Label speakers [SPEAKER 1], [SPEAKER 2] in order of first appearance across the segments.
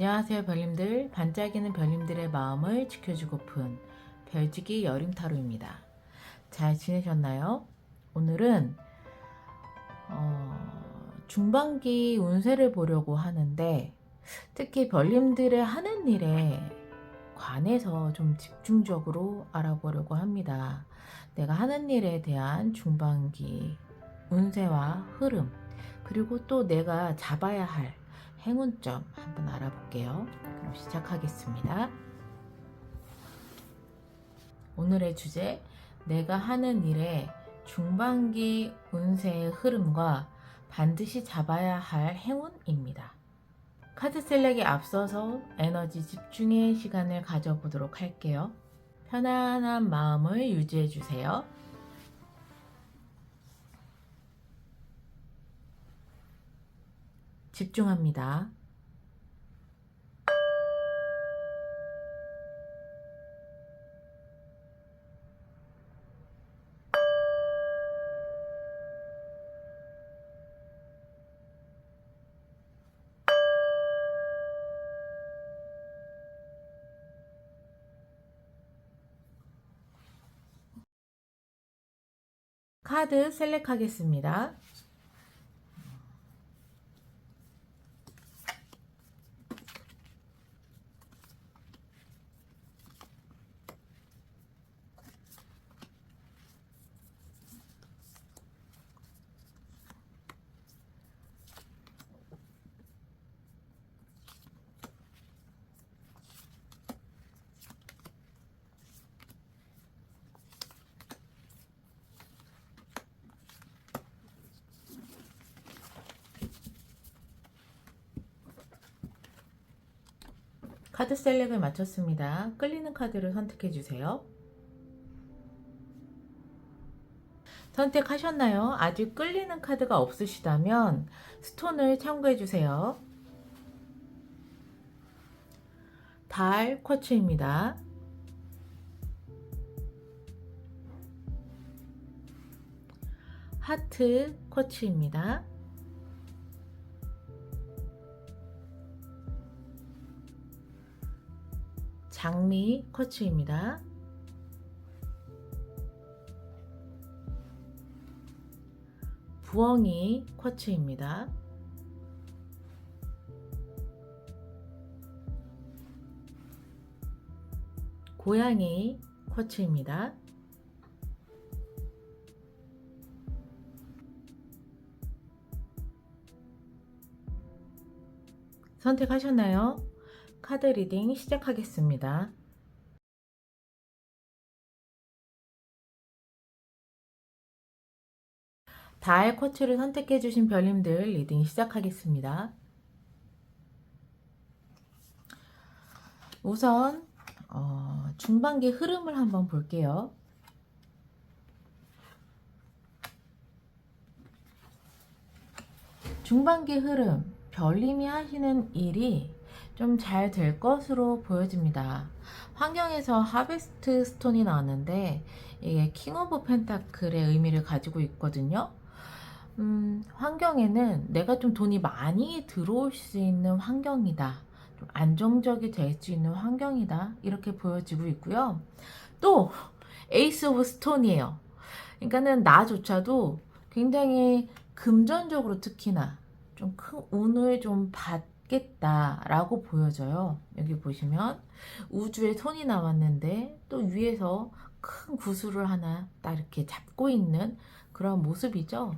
[SPEAKER 1] 안녕하세요 별님들. 반짝이는 별님들의 마음을 지켜주고픈 별지기 여름타로입니다. 잘 지내셨나요? 오늘은 중반기 운세를 보려고 하는데 특히 별님들의 하는 일에 관해서 좀 집중적으로 알아보려고 합니다. 내가 하는 일에 대한 중반기 운세와 흐름, 그리고 또 내가 잡아야 할 행운점 한번 알아볼게요. 그럼 시작하겠습니다. 오늘의 주제, 내가 하는 일의 중반기 운세의 흐름과 반드시 잡아야 할 행운입니다. 카드 셀렉에 앞서서 에너지 집중의 시간을 가져보도록 할게요. 편안한 마음을 유지해 주세요. 집중합니다. 카드 셀렉하겠습니다. 카드 셀렉을 마쳤습니다. 끌리는 카드를 선택해 주세요. 선택하셨나요? 아직 끌리는 카드가 없으시다면 스톤을 참고해 주세요. 달 쿼츠입니다. 하트 쿼츠입니다. 장미 쿼츠입니다. 부엉이 쿼츠입니다. 고양이 쿼츠입니다. 선택하셨나요? 카드 리딩 시작하겠습니다. 달 쿼츠를 선택해 주신 별님들 리딩 시작하겠습니다. 우선 중반기 흐름을 한번 볼게요. 중반기 흐름, 별님이 하시는 일이 좀 잘 될 것으로 보여집니다. 환경에서 하베스트 스톤이 나왔는데 이게 킹 오브 펜타클의 의미를 가지고 있거든요. 환경에는 내가 좀 돈이 많이 들어올 수 있는 환경이다, 좀 안정적이 될 수 있는 환경이다, 이렇게 보여지고 있고요. 또 에이스 오브 스톤이에요. 그러니까는 나조차도 굉장히 금전적으로 특히나 좀 큰 운을 좀 받겠다라고 보여져요. 여기 보시면 우주에 손이 나왔는데 또 위에서 큰 구슬을 하나 딱 이렇게 잡고 있는 그런 모습이죠.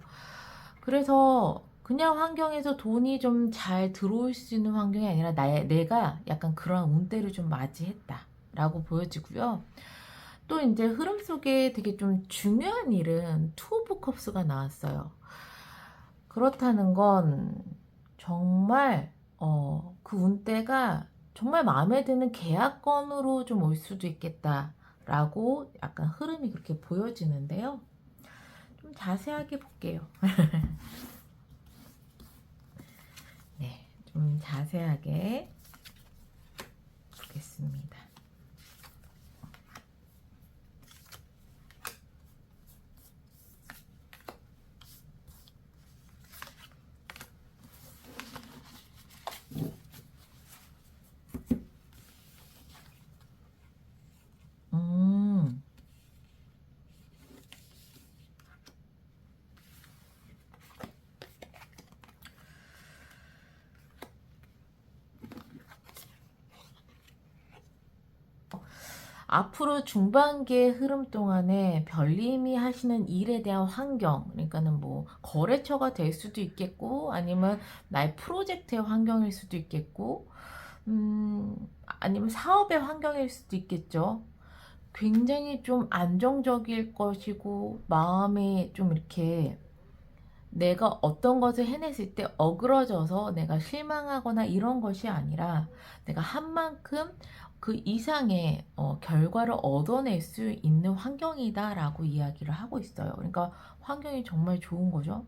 [SPEAKER 1] 그래서 그냥 환경에서 돈이 좀 잘 들어올 수 있는 환경이 아니라 내가 약간 그런 운대를 좀 맞이했다 라고 보여지고요. 또 이제 흐름 속에 되게 좀 중요한 일은 투 오브 컵스가 나왔어요. 그렇다는 건 정말 그 운대가 정말 마음에 드는 계약건으로 좀 올 수도 있겠다라고 약간 흐름이 그렇게 보여지는데요. 좀 자세하게 볼게요. 네, 좀 자세하게 보겠습니다. 앞으로 중반기의 흐름 동안에 별님이 하시는 일에 대한 환경, 그러니까는 뭐 거래처가 될 수도 있겠고, 아니면 나의 프로젝트의 환경일 수도 있겠고, 아니면 사업의 환경일 수도 있겠죠. 굉장히 좀 안정적일 것이고, 마음이 좀 이렇게 내가 어떤 것을 해냈을 때 어그러져서 내가 실망하거나 이런 것이 아니라 내가 한 만큼 그 이상의 결과를 얻어낼 수 있는 환경이다라고 이야기를 하고 있어요. 그러니까 환경이 정말 좋은 거죠.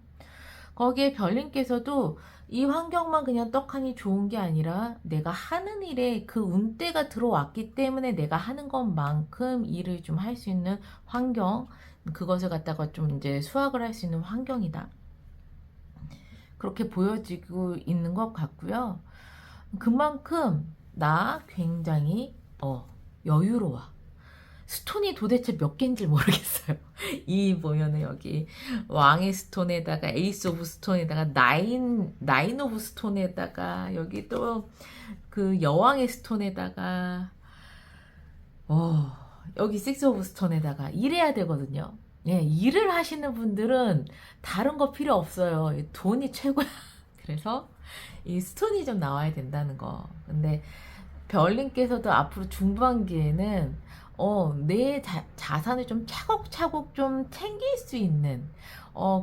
[SPEAKER 1] 거기에 별님께서도 이 환경만 그냥 떡하니 좋은 게 아니라 내가 하는 일에 그 운대가 들어왔기 때문에 내가 하는 것만큼 일을 좀 할 수 있는 환경, 그것을 갖다가 좀 이제 수확을 할 수 있는 환경이다. 그렇게 보여지고 있는 것 같고요. 그만큼 나 굉장히 여유로워. 스톤이 도대체 몇 개인지 모르겠어요. 이 보면은 여기 왕의 스톤에다가 에이스 오브 스톤에다가 나인 오브 스톤에다가 여기 또 그 여왕의 스톤에다가 여기 식스 오브 스톤에다가 일해야 되거든요. 예, 일을 하시는 분들은 다른 거 필요 없어요. 돈이 최고야. 그래서 이 스톤이 좀 나와야 된다는 거. 근데 별님께서도 앞으로 중반기에는 내 자산을 좀 차곡차곡 좀 챙길 수 있는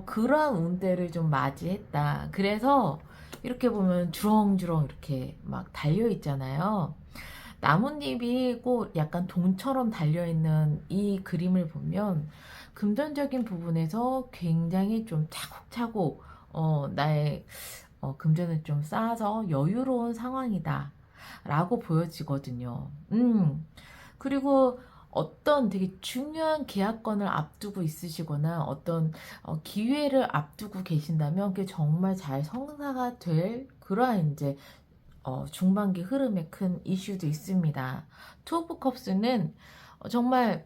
[SPEAKER 1] 그러한 운대를 좀 맞이했다. 그래서 이렇게 보면 주렁주렁 이렇게 막 달려 있잖아요. 나뭇잎이 꼭 약간 동처럼 달려있는 이 그림을 보면 금전적인 부분에서 굉장히 좀 차곡차곡 나의 금전을 좀 쌓아서 여유로운 상황이다 라고 보여지거든요. 그리고 어떤 되게 중요한 계약건을 앞두고 있으시거나 어떤 기회를 앞두고 계신다면 그게 정말 잘 성사가 될 그러한 이제 중반기 흐름에 큰 이슈도 있습니다. 투 오브 컵스는 정말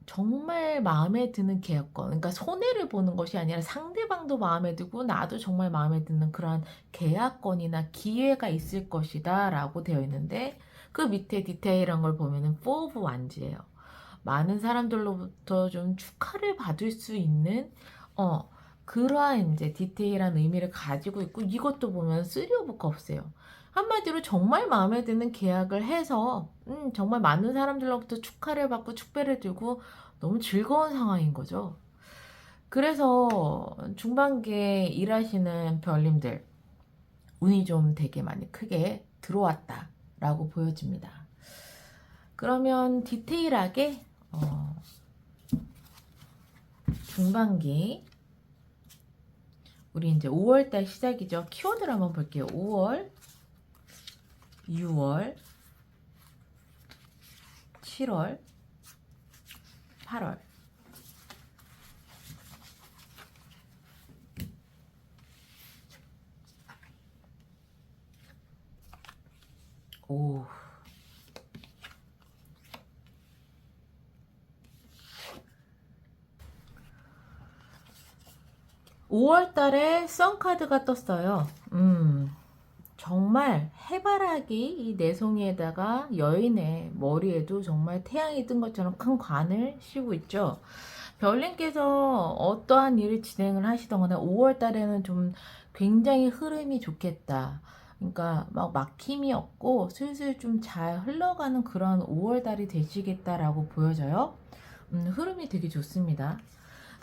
[SPEAKER 1] 정말 마음에 드는 계약건, 그러니까 손해를 보는 것이 아니라 상대방도 마음에 들고 나도 정말 마음에 드는 그러한 계약건이나 기회가 있을 것이다 라고 되어 있는데 그 밑에 디테일한 걸 보면은 4 오브 완즈예요. 많은 사람들로부터 좀 축하를 받을 수 있는 그러한 이제 디테일한 의미를 가지고 있고 이것도 보면 3 오브 컵스예요. 한마디로 정말 마음에 드는 계약을 해서 정말 많은 사람들로부터 축하를 받고 축배를 들고 너무 즐거운 상황인 거죠. 그래서 중반기에 일하시는 별님들 운이 좀 되게 많이 크게 들어왔다 라고 보여집니다. 그러면 디테일하게 중반기 우리 이제 5월달 시작이죠. 키워드를 한번 볼게요. 5월, 6월, 7월, 8월. 오. 5월 달에 썬카드가 떴어요. 정말 해바라기 이 내송이에다가 여인의 머리에도 정말 태양이 뜬 것처럼 큰 관을 씌우고 있죠. 별님께서 어떠한 일을 진행을 하시던거나 5월 달에는 좀 굉장히 흐름이 좋겠다. 그러니까 막 막힘이 없고 슬슬 좀 잘 흘러가는 그런 5월 달이 되시겠다라고 보여져요. 흐름이 되게 좋습니다.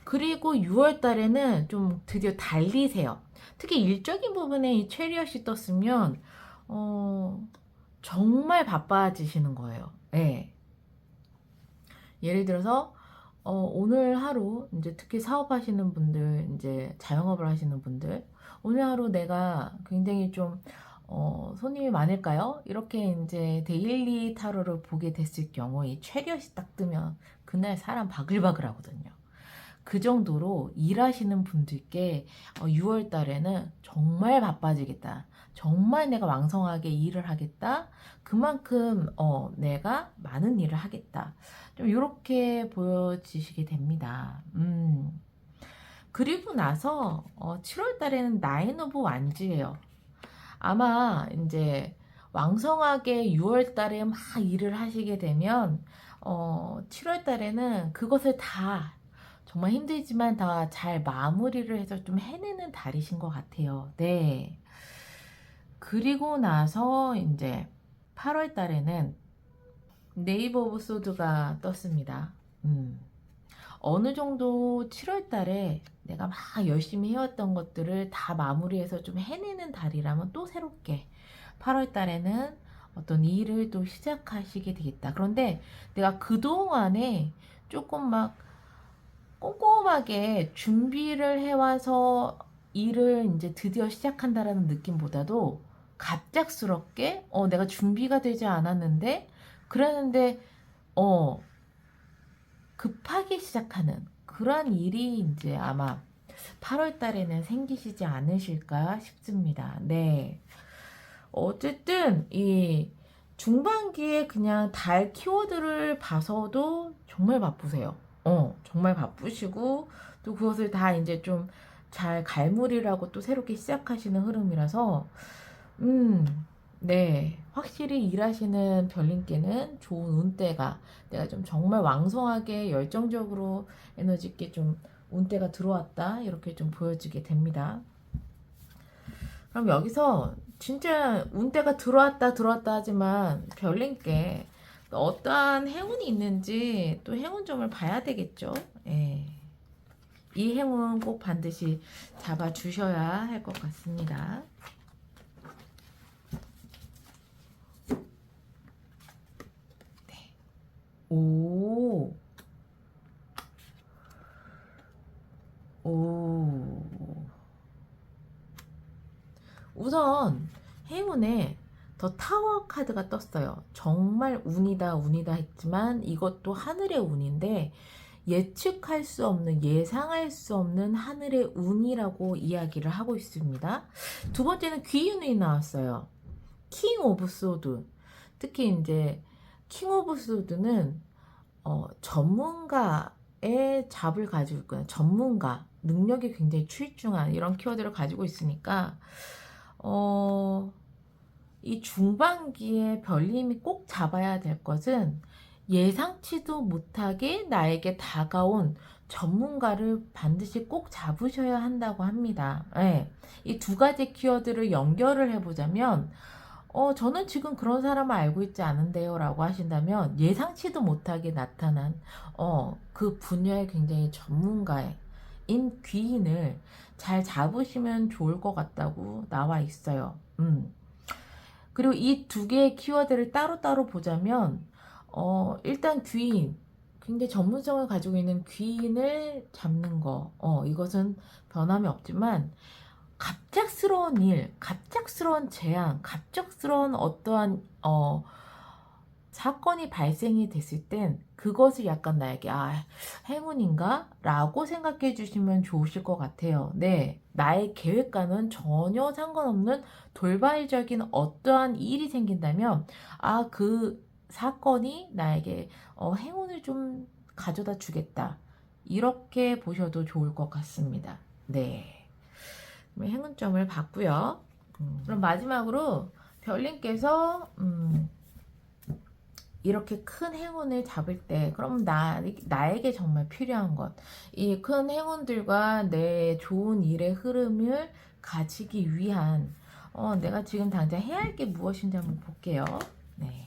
[SPEAKER 1] 그리고 6월 달에는 좀 드디어 달리세요. 특히 일적인 부분에 이 체리엇이 떴으면 정말 바빠지시는 거예요. 네. 예를 들어서 오늘 하루 이제 특히 사업하시는 분들, 이제 자영업을 하시는 분들, 오늘 하루 내가 굉장히 좀 손님이 많을까요? 이렇게 이제 데일리 타로를 보게 됐을 경우 이 체리엇이 딱 뜨면 그날 사람 바글바글 하거든요. 그 정도로 일하시는 분들께 6월 달에는 정말 바빠지겠다. 정말 내가 왕성하게 일을 하겠다. 그만큼 내가 많은 일을 하겠다. 좀 이렇게 보여지시게 됩니다. 그리고 나서 7월 달에는 나인 오브 완즈예요. 아마 이제 왕성하게 6월 달에 막 일을 하시게 되면 7월 달에는 그것을 다 정말 힘들지만 다 잘 마무리를 해서 좀 해내는 달이신 것 같아요. 네. 그리고 나서 이제 8월 달에는 네이버 오브 소드가 떴습니다. 어느 정도 7월 달에 내가 막 열심히 해왔던 것들을 다 마무리해서 좀 해내는 달이라면 또 새롭게 8월 달에는 어떤 일을 또 시작하시게 되겠다. 그런데 내가 그동안에 조금 막 꼼꼼하게 준비를 해와서 일을 이제 드디어 시작한다라는 느낌보다도 갑작스럽게 내가 준비가 되지 않았는데 그랬는데 어 급하게 시작하는 그런 일이 이제 아마 8월 달에는 생기시지 않으실까 싶습니다. 네. 어쨌든 이 중반기에 그냥 달 키워드를 봐서도 정말 바쁘세요. 정말 바쁘시고 또 그것을 다 이제 좀 잘 갈무리라고 또 새롭게 시작하시는 흐름이라서 네. 확실히 일하시는 별님께는 좋은 운대가 내가 좀 정말 왕성하게 열정적으로 에너지 있게 좀 운대가 들어왔다 이렇게 좀 보여지게 됩니다. 그럼 여기서 진짜 운대가 들어왔다 하지만 별님께 어떠한 행운이 있는지 또 행운점을 봐야 되겠죠. 예. 이 행운 꼭 반드시 잡아 주셔야 할 것 같습니다. 네. 오. 오. 우선 행운에 더 타워 카드가 떴어요. 정말 운이다 했지만 이것도 하늘의 운인데 예측할 수 없는 예상할 수 없는 하늘의 운이라고 이야기를 하고 있습니다. 두 번째는 귀운이 나왔어요. 킹 오브 소드. 특히 이제 킹 오브 소드는 전문가의 잡을 가지고 있거든요. 전문가 능력이 굉장히 출중한 이런 키워드를 가지고 있으니까 이 중반기에 별님이 꼭 잡아야 될 것은 예상치도 못하게 나에게 다가온 전문가를 반드시 꼭 잡으셔야 한다고 합니다. 네. 이 두 가지 키워드를 연결을 해보자면 저는 지금 그런 사람을 알고 있지 않은데요 라고 하신다면 예상치도 못하게 나타난 그 분야의 굉장히 전문가인 귀인을 잘 잡으시면 좋을 것 같다고 나와 있어요. 그리고 이 두 개의 키워드를 따로따로 보자면 일단 귀인 굉장히 전문성을 가지고 있는 귀인을 잡는 거 이것은 변함이 없지만 갑작스러운 일, 갑작스러운 재앙, 갑작스러운 어떠한 사건이 발생이 됐을 땐 그것을 약간 나에게 행운인가? 라고 생각해 주시면 좋으실 것 같아요. 네, 나의 계획과는 전혀 상관없는 돌발적인 어떠한 일이 생긴다면 그 사건이 나에게 행운을 좀 가져다 주겠다. 이렇게 보셔도 좋을 것 같습니다. 네. 행운점을 봤고요. 그럼 마지막으로 별님께서 이렇게 큰 행운을 잡을 때 그럼 나에게 정말 필요한 것 이 큰 행운들과 내 좋은 일의 흐름을 가지기 위한 내가 지금 당장 해야 할 게 무엇인지 한번 볼게요. 네.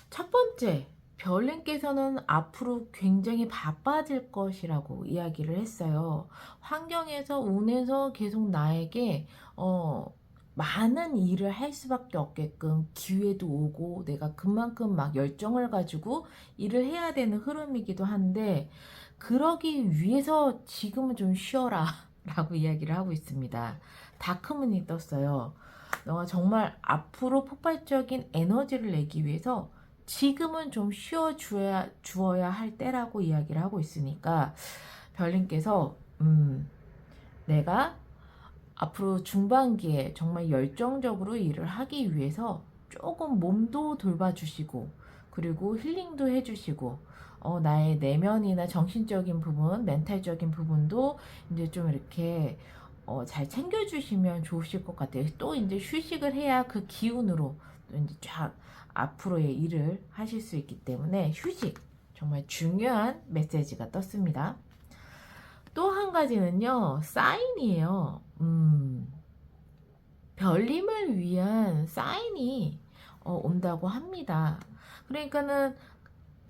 [SPEAKER 1] 첫 번째, 별님께서는 앞으로 굉장히 바빠질 것이라고 이야기를 했어요. 환경에서, 운에서 계속 나에게, 많은 일을 할 수밖에 없게끔 기회도 오고 내가 그만큼 막 열정을 가지고 일을 해야 되는 흐름이기도 한데, 그러기 위해서 지금은 좀 쉬어라 라고 이야기를 하고 있습니다. 다크문이 떴어요. 너가 정말 앞으로 폭발적인 에너지를 내기 위해서 지금은 좀 주어야 할 때라고 이야기를 하고 있으니까 별님께서 내가 앞으로 중반기에 정말 열정적으로 일을 하기 위해서 조금 몸도 돌봐주시고, 그리고 힐링도 해주시고, 나의 내면이나 정신적인 부분, 멘탈적인 부분도 이제 좀 이렇게 잘 챙겨주시면 좋으실 것 같아요. 또 이제 휴식을 해야 그 기운으로 또 이제 쫙 앞으로의 일을 하실 수 있기 때문에 휴식 정말 중요한 메시지가 떴습니다. 또 한 가지는요, 사인이에요. 별님을 위한 사인이 온다고 합니다. 그러니까는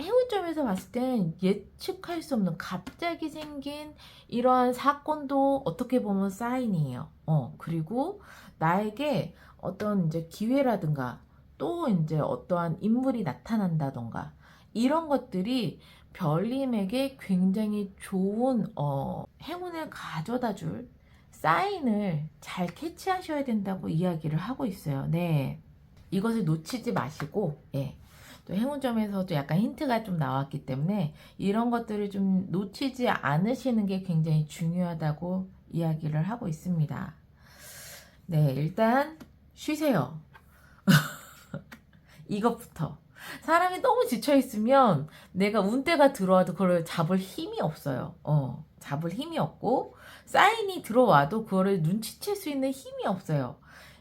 [SPEAKER 1] 해운점에서 봤을 땐 예측할 수 없는 갑자기 생긴 이러한 사건도 어떻게 보면 사인이에요. 그리고 나에게 어떤 이제 기회라든가 또 이제 어떠한 인물이 나타난다던가 이런 것들이 별님에게 굉장히 좋은 행운을 가져다 줄 사인을 잘 캐치하셔야 된다고 이야기를 하고 있어요. 네. 이것을 놓치지 마시고, 예. 또 행운점에서도 약간 힌트가 좀 나왔기 때문에 이런 것들을 좀 놓치지 않으시는 게 굉장히 중요하다고 이야기를 하고 있습니다. 네, 일단 쉬세요. 이것부터. 사람이 너무 지쳐있으면 내가 운대가 들어와도 그걸 잡을 힘이 없어요. 잡을 힘이 없고, 사인이 들어와도 그거를 눈치챌 수 있는 힘이 없어요.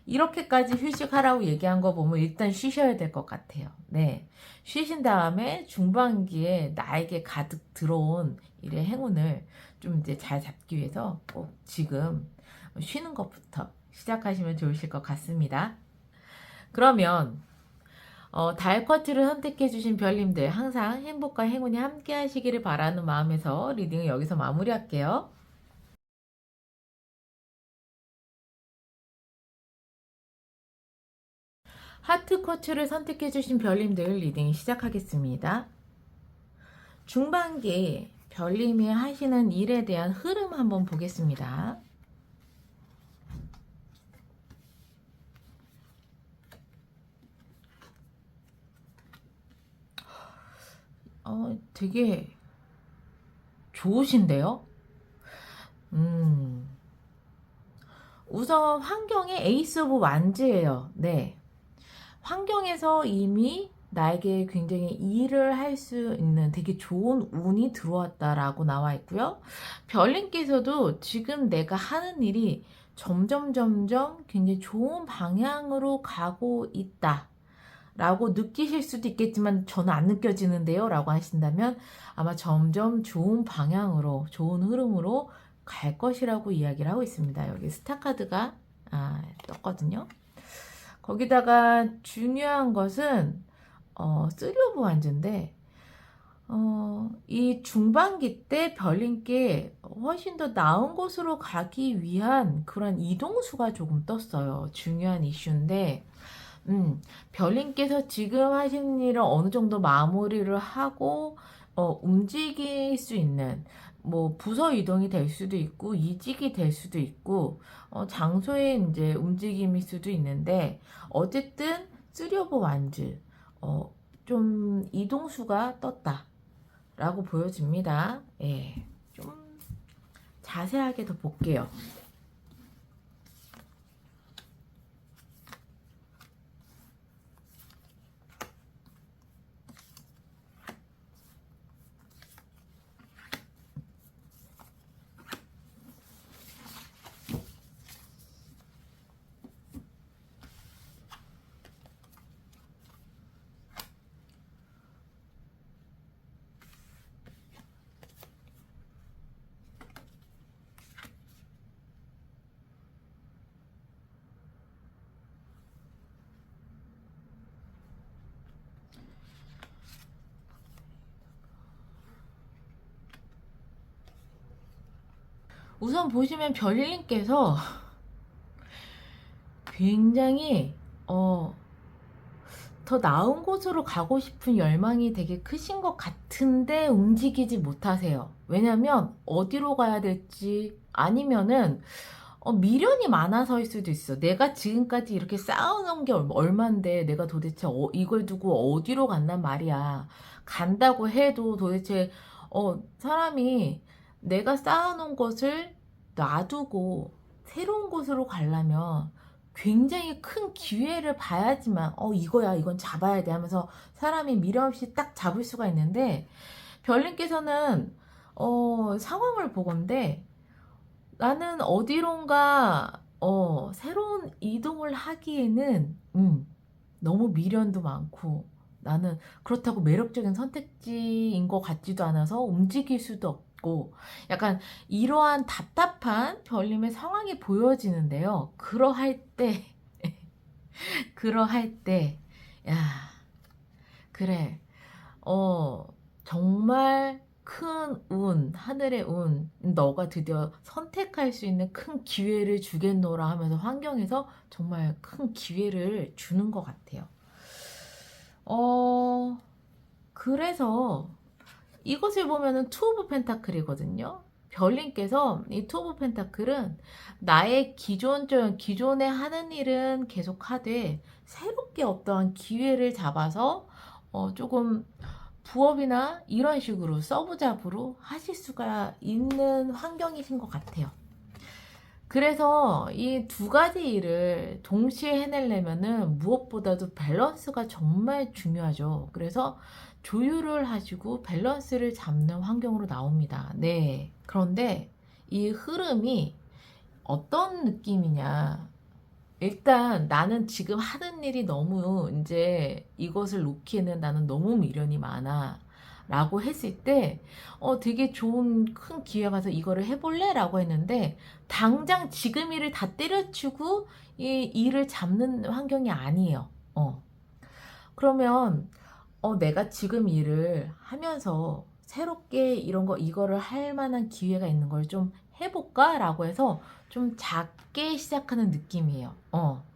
[SPEAKER 1] 이렇게까지 휴식하라고 얘기한 거 보면 일단 쉬셔야 될 것 같아요. 네. 쉬신 다음에 중반기에 나에게 가득 들어온 일의 행운을 좀 이제 잘 잡기 위해서 꼭 지금 쉬는 것부터 시작하시면 좋으실 것 같습니다. 그러면 달 쿼트를 선택해주신 별님들 항상 행복과 행운이 함께 하시기를 바라는 마음에서 리딩을 여기서 마무리할게요. 하트 쿼트를 선택해주신 별님들 리딩 시작하겠습니다. 중반기 별님이 하시는 일에 대한 흐름 한번 보겠습니다. 되게 좋으신데요? 우선 환경의 에이스 오브 완즈예요. 네. 환경에서 이미 나에게 굉장히 일을 할 수 있는 되게 좋은 운이 들어왔다라고 나와 있고요. 별님께서도 지금 내가 하는 일이 점점 굉장히 좋은 방향으로 가고 있다. 라고 느끼실 수도 있겠지만 저는 안 느껴지는데요 라고 하신다면 아마 점점 좋은 방향으로 좋은 흐름으로 갈 것이라고 이야기를 하고 있습니다. 여기 스타카드가 떴거든요. 거기다가 중요한 것은 3 오브 완즈인데 이 중반기 때 별님께 훨씬 더 나은 곳으로 가기 위한 그런 이동수가 조금 떴어요. 중요한 이슈인데 별님께서 지금 하시는 일을 어느 정도 마무리를 하고 움직일 수 있는 뭐 부서 이동이 될 수도 있고 이직이 될 수도 있고 장소의 이제 움직임일 수도 있는데 어쨌든 3 오브 완즈 좀 이동수가 떴다라고 보여집니다. 예, 좀 자세하게 더 볼게요. 우선 보시면 별님께서 굉장히 더 나은 곳으로 가고 싶은 열망이 되게 크신 것 같은데 움직이지 못하세요. 왜냐면 어디로 가야 될지 아니면은 미련이 많아서일 수도 있어. 내가 지금까지 이렇게 쌓아놓은 게 얼만데 내가 도대체 이걸 두고 어디로 간단 말이야. 간다고 해도 도대체 사람이 내가 쌓아놓은 것을 놔두고 새로운 곳으로 가려면 굉장히 큰 기회를 봐야지만 이거야 이건 잡아야 돼 하면서 사람이 미련 없이 딱 잡을 수가 있는데 별님께서는 상황을 보건대 나는 어디론가 새로운 이동을 하기에는 너무 미련도 많고 나는 그렇다고 매력적인 선택지인 것 같지도 않아서 움직일 수도 없고 약간 이러한 답답한 별님의 상황이 보여지는데요. 그러할 때, 야, 그래, 정말 큰 운, 하늘의 운, 너가 드디어 선택할 수 있는 큰 기회를 주겠노라 하면서 환경에서 정말 큰 기회를 주는 것 같아요. 그래서 이것을 보면은 투 오브 펜타클이거든요. 별님께서 이 투 오브 펜타클은 나의 기존에 하는 일은 계속 하되 새롭게 어떠한 기회를 잡아서 조금 부업이나 이런 식으로 서브잡으로 하실 수가 있는 환경이신 것 같아요. 그래서 이 두 가지 일을 동시에 해내려면은 무엇보다도 밸런스가 정말 중요하죠. 그래서 조율을 하시고 밸런스를 잡는 환경으로 나옵니다. 네. 그런데 이 흐름이 어떤 느낌이냐. 일단 나는 지금 하는 일이 너무 이제 이것을 놓기에는 나는 너무 미련이 많아. 라고 했을 때 되게 좋은 큰 기회가 가서 이거를 해볼래? 라고 했는데 당장 지금 일을 다 때려치고 이 일을 잡는 환경이 아니에요. 그러면 내가 지금 일을 하면서 새롭게 이거를 할 만한 기회가 있는 걸 좀 해볼까? 라고 해서 좀 작게 시작하는 느낌이에요.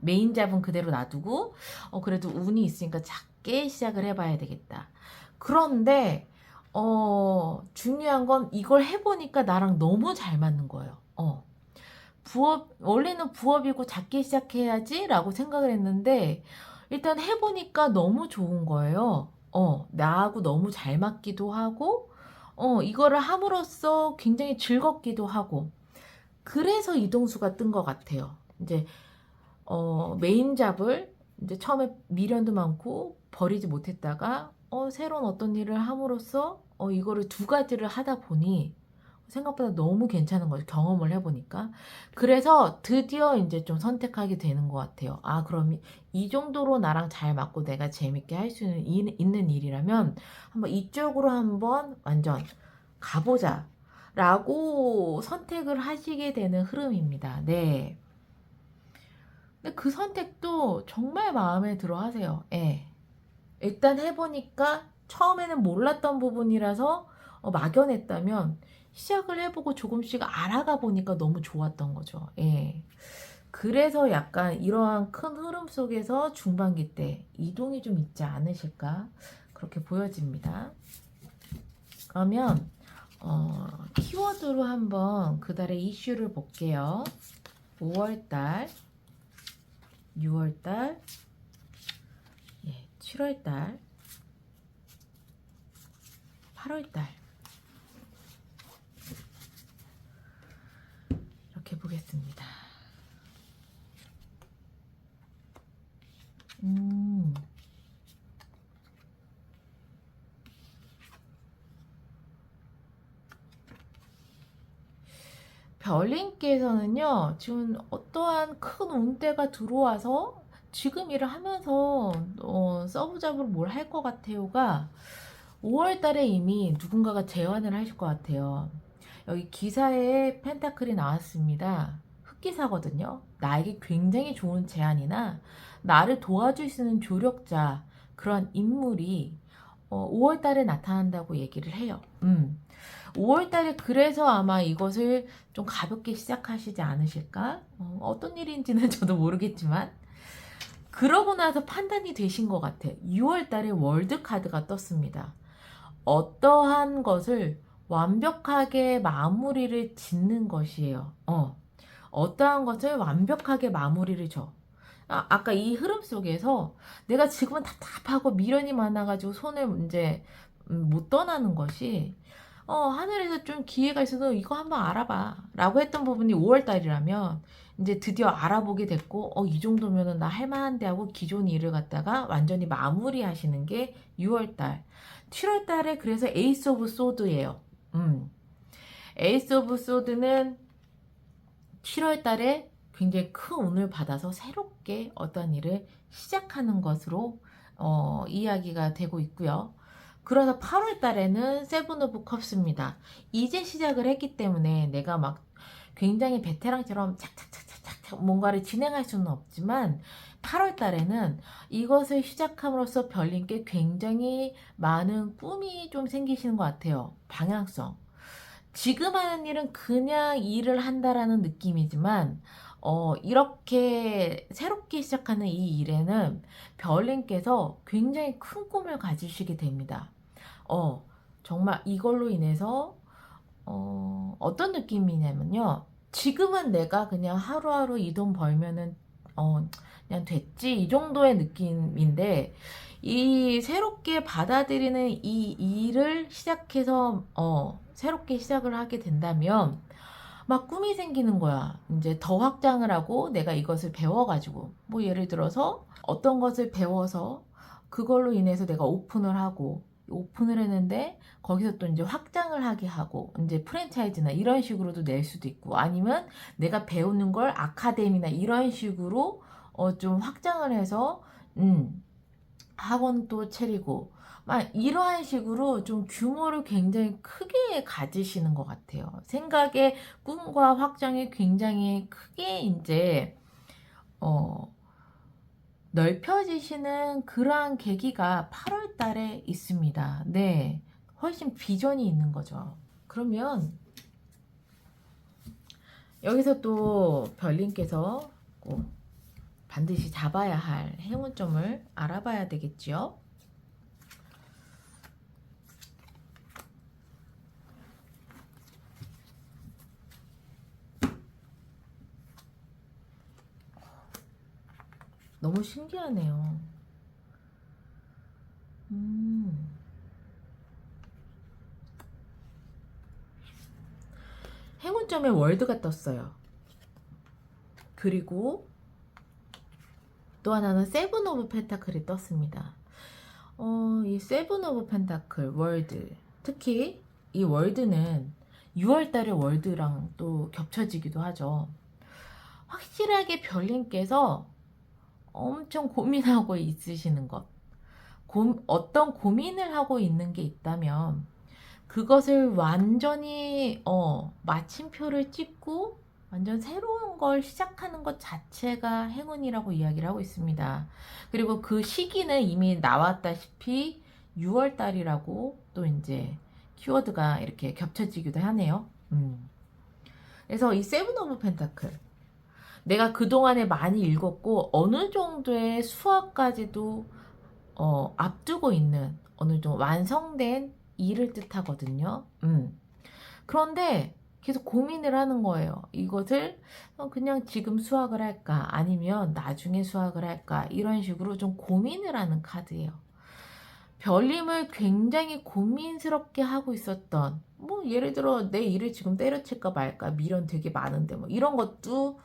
[SPEAKER 1] 메인 잡은 그대로 놔두고, 그래도 운이 있으니까 작게 시작을 해봐야 되겠다. 그런데, 중요한 건 이걸 해보니까 나랑 너무 잘 맞는 거예요. 원래는 부업이고 작게 시작해야지 라고 생각을 했는데, 일단 해보니까 너무 좋은 거예요. 나하고 너무 잘 맞기도 하고, 이거를 함으로써 굉장히 즐겁기도 하고, 그래서 이동수가 뜬 것 같아요. 이제, 메인 잡을 이제 처음에 미련도 많고 버리지 못했다가, 새로운 어떤 일을 함으로써, 이거를 두 가지를 하다 보니, 생각보다 너무 괜찮은 거죠. 경험을 해보니까. 그래서 드디어 이제 좀 선택하게 되는 것 같아요. 아, 그럼 이 정도로 나랑 잘 맞고 내가 재밌게 할 수 있는 일이라면 한번 이쪽으로 한번 완전 가보자. 라고 선택을 하시게 되는 흐름입니다. 네. 근데 그 선택도 정말 마음에 들어 하세요. 예. 일단 해보니까 처음에는 몰랐던 부분이라서 막연했다면 시작을 해보고 조금씩 알아가 보니까 너무 좋았던 거죠. 예. 그래서 약간 이러한 큰 흐름 속에서 중반기 때 이동이 좀 있지 않으실까 그렇게 보여집니다. 그러면 키워드로 한번 그달의 이슈를 볼게요. 5월달, 6월달, 7월달, 8월달 이렇게 보겠습니다. 별님께서는요, 지금 어떠한 큰 운대가 들어와서 지금 일을 하면서 서브잡으로 뭘 할 것 같아요가 5월 달에 이미 누군가가 제안을 하실 것 같아요. 여기 기사에 펜타클이 나왔습니다. 흑기사거든요. 나에게 굉장히 좋은 제안이나 나를 도와줄 수 있는 조력자 그런 인물이 5월 달에 나타난다고 얘기를 해요. 5월 달에 그래서 아마 이것을 좀 가볍게 시작하시지 않으실까? 어떤 일인지는 저도 모르겠지만 그러고 나서 판단이 되신 것 같아요. 6월 달에 월드카드가 떴습니다. 어떠한 것을 완벽하게 마무리를 짓는 것이에요. 어떠한 것을 완벽하게 마무리를 줘. 아까 이 흐름 속에서 내가 지금은 답답하고 미련이 많아가지고 손을 이제 못 떠나는 것이 하늘에서 좀 기회가 있어서 이거 한번 알아봐 라고 했던 부분이 5월 달이라면 이제 드디어 알아보게 됐고 이 정도면은 나 할만한데 하고 기존 일을 갖다가 완전히 마무리 하시는 게 6월 달. 7월 달에 그래서 에이스 오브 소드예요. 에이스 오브 소드는 7월 달에 굉장히 큰 운을 받아서 새롭게 어떤 일을 시작하는 것으로 이야기가 되고 있고요. 그래서 8월 달에는 세븐 오브 컵스입니다. 이제 시작을 했기 때문에 내가 막 굉장히 베테랑처럼 착착착착착 뭔가를 진행할 수는 없지만 8월 달에는 이것을 시작함으로써 별님께 굉장히 많은 꿈이 좀 생기시는 것 같아요. 방향성. 지금 하는 일은 그냥 일을 한다라는 느낌이지만 이렇게 새롭게 시작하는 이 일에는 별님께서 굉장히 큰 꿈을 가지시게 됩니다. 정말 이걸로 인해서 어떤 느낌이냐면요. 지금은 내가 그냥 하루하루 이 돈 벌면은 그냥 됐지 이 정도의 느낌인데 이 새롭게 받아들이는 이 일을 시작해서 새롭게 시작을 하게 된다면 막 꿈이 생기는 거야. 이제 더 확장을 하고 내가 이것을 배워가지고 뭐 예를 들어서 어떤 것을 배워서 그걸로 인해서 내가 오픈을 했는데 거기서 또 이제 확장을 하게 하고 이제 프랜차이즈나 이런 식으로도 낼 수도 있고 아니면 내가 배우는 걸 아카데미나 이런 식으로 좀 확장을 해서 학원도 차리고 막 이러한 식으로 좀 규모를 굉장히 크게 가지시는 것 같아요. 생각의 꿈과 확장이 굉장히 크게 이제 넓혀지시는 그러한 계기가 8월 달에 있습니다. 네. 훨씬 비전이 있는 거죠. 그러면 여기서 또 별님께서 꼭 반드시 잡아야 할 행운점을 알아봐야 되겠지요. 너무 신기하네요. 행운점에 월드가 떴어요. 그리고 또 하나는 세븐 오브 펜타클이 떴습니다. 이 세븐 오브 펜타클 월드, 특히 이 월드는 6월달에 월드랑 또 겹쳐지기도 하죠. 확실하게 별님께서 엄청 고민하고 있으시는 것, 어떤 고민을 하고 있는 게 있다면 그것을 완전히 마침표를 찍고 완전 새로운 걸 시작하는 것 자체가 행운이라고 이야기를 하고 있습니다. 그리고 그 시기는 이미 나왔다시피 6월 달이라고 또 이제 키워드가 이렇게 겹쳐지기도 하네요. 그래서 이 세븐 오브 펜타클 내가 그동안에 많이 읽었고 어느 정도의 수학까지도 앞두고 있는 어느 정도 완성된 일을 뜻하거든요. 그런데 계속 고민을 하는 거예요. 이것을 그냥 지금 수학을 할까 아니면 나중에 수학을 할까 이런 식으로 좀 고민을 하는 카드예요. 별님을 굉장히 고민스럽게 하고 있었던 뭐 예를 들어 내 일을 지금 때려칠까 말까 미련 되게 많은데 뭐 이런 것도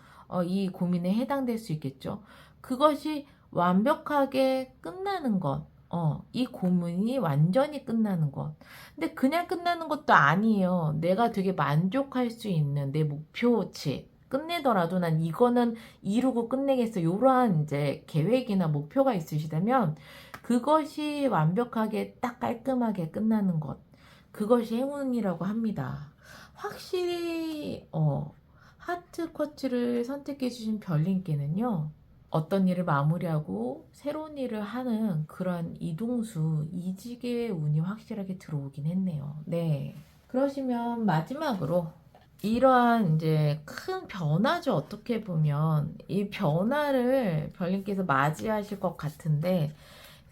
[SPEAKER 1] 이 고민에 해당될 수 있겠죠. 그것이 완벽하게 끝나는 것, 이 고민이 완전히 끝나는 것. 근데 그냥 끝나는 것도 아니에요. 내가 되게 만족할 수 있는 내 목표치. 끝내더라도 난 이거는 이루고 끝내겠어. 이러한 이제 계획이나 목표가 있으시다면 그것이 완벽하게 딱 깔끔하게 끝나는 것. 그것이 행운이라고 합니다. 확실히 하트 쿼츠를 선택해 주신 별님께는요. 어떤 일을 마무리하고 새로운 일을 하는 그런 이동수, 이직의 운이 확실하게 들어오긴 했네요. 네. 그러시면 마지막으로 이러한 이제 큰 변화죠. 어떻게 보면 이 변화를 별님께서 맞이하실 것 같은데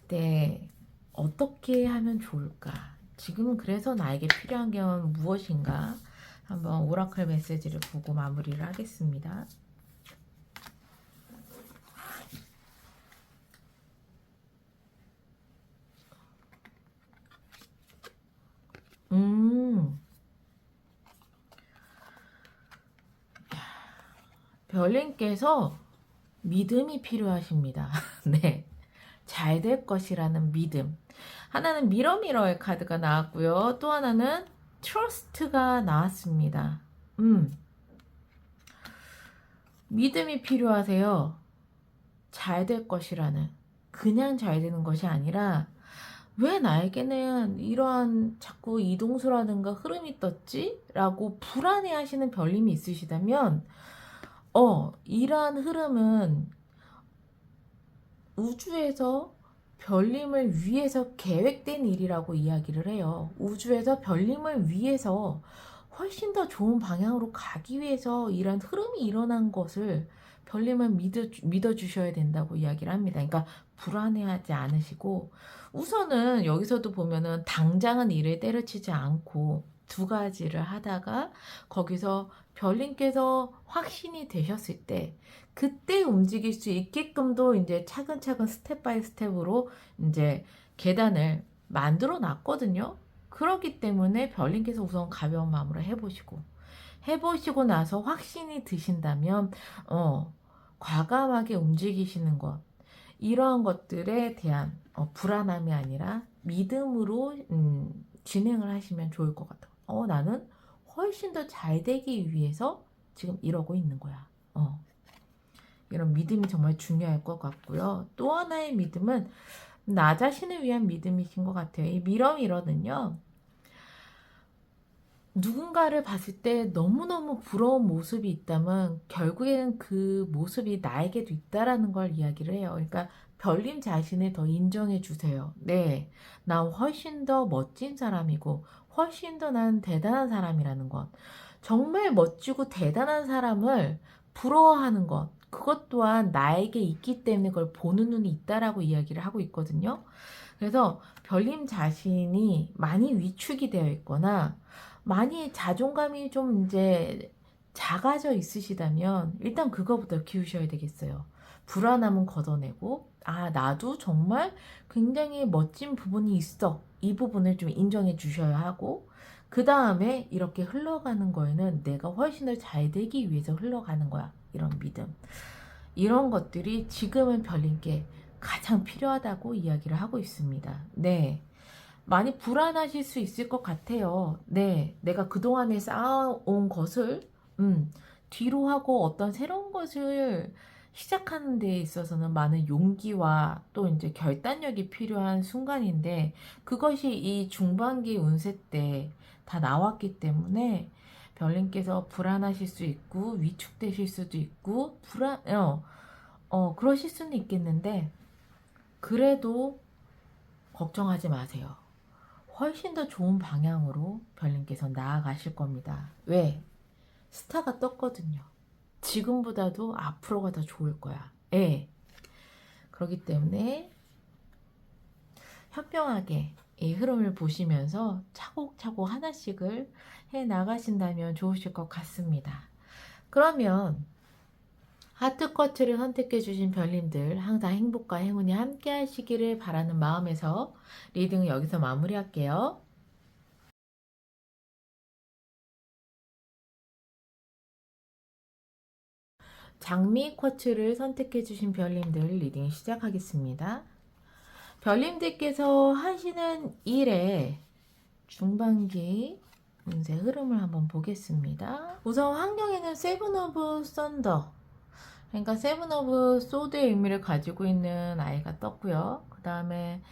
[SPEAKER 1] 네, 어떻게 하면 좋을까? 지금 그래서 나에게 필요한 게 무엇인가? 한번 오라클 메시지를 보고 마무리를 하겠습니다. 음, 별님께서 믿음이 필요하십니다. 네. 잘 될 것이라는 믿음. 하나는 미러미러의 카드가 나왔고요. 또 하나는 트러스트가 나왔습니다. 믿음이 필요하세요. 잘 될 것이라는. 그냥 잘 되는 것이 아니라 왜 나에게는 이러한 자꾸 이동수라든가 흐름이 떴지? 라고 불안해 하시는 별님이 있으시다면 이러한 흐름은 우주에서 별님을 위해서 계획된 일이라고 이야기를 해요. 우주에서 별님을 위해서 훨씬 더 좋은 방향으로 가기 위해서 이런 흐름이 일어난 것을 별님은 믿어주셔야 된다고 이야기를 합니다. 그러니까 불안해하지 않으시고 우선은 여기서도 보면은 당장은 일을 때려치지 않고 두 가지를 하다가 거기서 별님께서 확신이 되셨을 때 그때 움직일 수 있게끔도 이제 차근차근 스텝 바이 스텝으로 이제 계단을 만들어 놨거든요. 그렇기 때문에 별님께서 우선 가벼운 마음으로 해보시고 나서 확신이 드신다면 과감하게 움직이시는 것 이러한 것들에 대한 불안함이 아니라 믿음으로 진행을 하시면 좋을 것 같아요. 나는 훨씬 더 잘 되기 위해서 지금 이러고 있는 거야. 이런 믿음이 정말 중요할 것 같고요. 또 하나의 믿음은 나 자신을 위한 믿음이신 것 같아요. 이 미러미러는요. 누군가를 봤을 때 너무너무 부러운 모습이 있다면 결국에는 그 모습이 나에게도 있다라는 걸 이야기를 해요. 그러니까 별님 자신을 더 인정해 주세요. 네, 난 훨씬 더 멋진 사람이고 훨씬 더 난 대단한 사람이라는 것. 정말 멋지고 대단한 사람을 부러워하는 것. 그것 또한 나에게 있기 때문에 그걸 보는 눈이 있다라고 이야기를 하고 있거든요. 그래서 별님 자신이 많이 위축이 되어 있거나 많이 자존감이 좀 이제 작아져 있으시다면 일단 그거부터 키우셔야 되겠어요. 불안함은 걷어내고 나도 정말 굉장히 멋진 부분이 있어. 이 부분을 좀 인정해 주셔야 하고 그 다음에 이렇게 흘러가는 거에는 내가 훨씬 더 잘 되기 위해서 흘러가는 거야. 이런 믿음. 이런 것들이 지금은 별님께 가장 필요하다고 이야기를 하고 있습니다. 네. 많이 불안하실 수 있을 것 같아요. 네. 내가 그동안에 쌓아온 것을, 뒤로 하고 어떤 새로운 것을 시작하는 데 있어서는 많은 용기와 또 이제 결단력이 필요한 순간인데, 그것이 이 중반기 운세 때 다 나왔기 때문에, 별님께서 불안하실 수 있고, 위축되실 수도 있고, 그러실 수는 있겠는데, 그래도 걱정하지 마세요. 훨씬 더 좋은 방향으로 별님께서 나아가실 겁니다. 왜? 스타가 떴거든요. 지금보다도 앞으로가 더 좋을 거야. 예. 그렇기 때문에 현명하게 이 흐름을 보시면서 차곡차곡 하나씩을 해 나가신다면 좋으실 것 같습니다. 그러면 하트 쿼츠를 선택해 주신 별님들 항상 행복과 행운이 함께 하시기를 바라는 마음에서 리딩을 여기서 마무리할게요. 장미 쿼츠를 선택해 주신 별님들 리딩 시작하겠습니다. 별님들께서 하시는 일의 중반기 운세 흐름을 한번 보겠습니다. 우선 환경에는 세븐 오브 썬더, 그러니까 세븐 오브 소드의 의미를 가지고 있는 아이가 떴고요. 그 다음에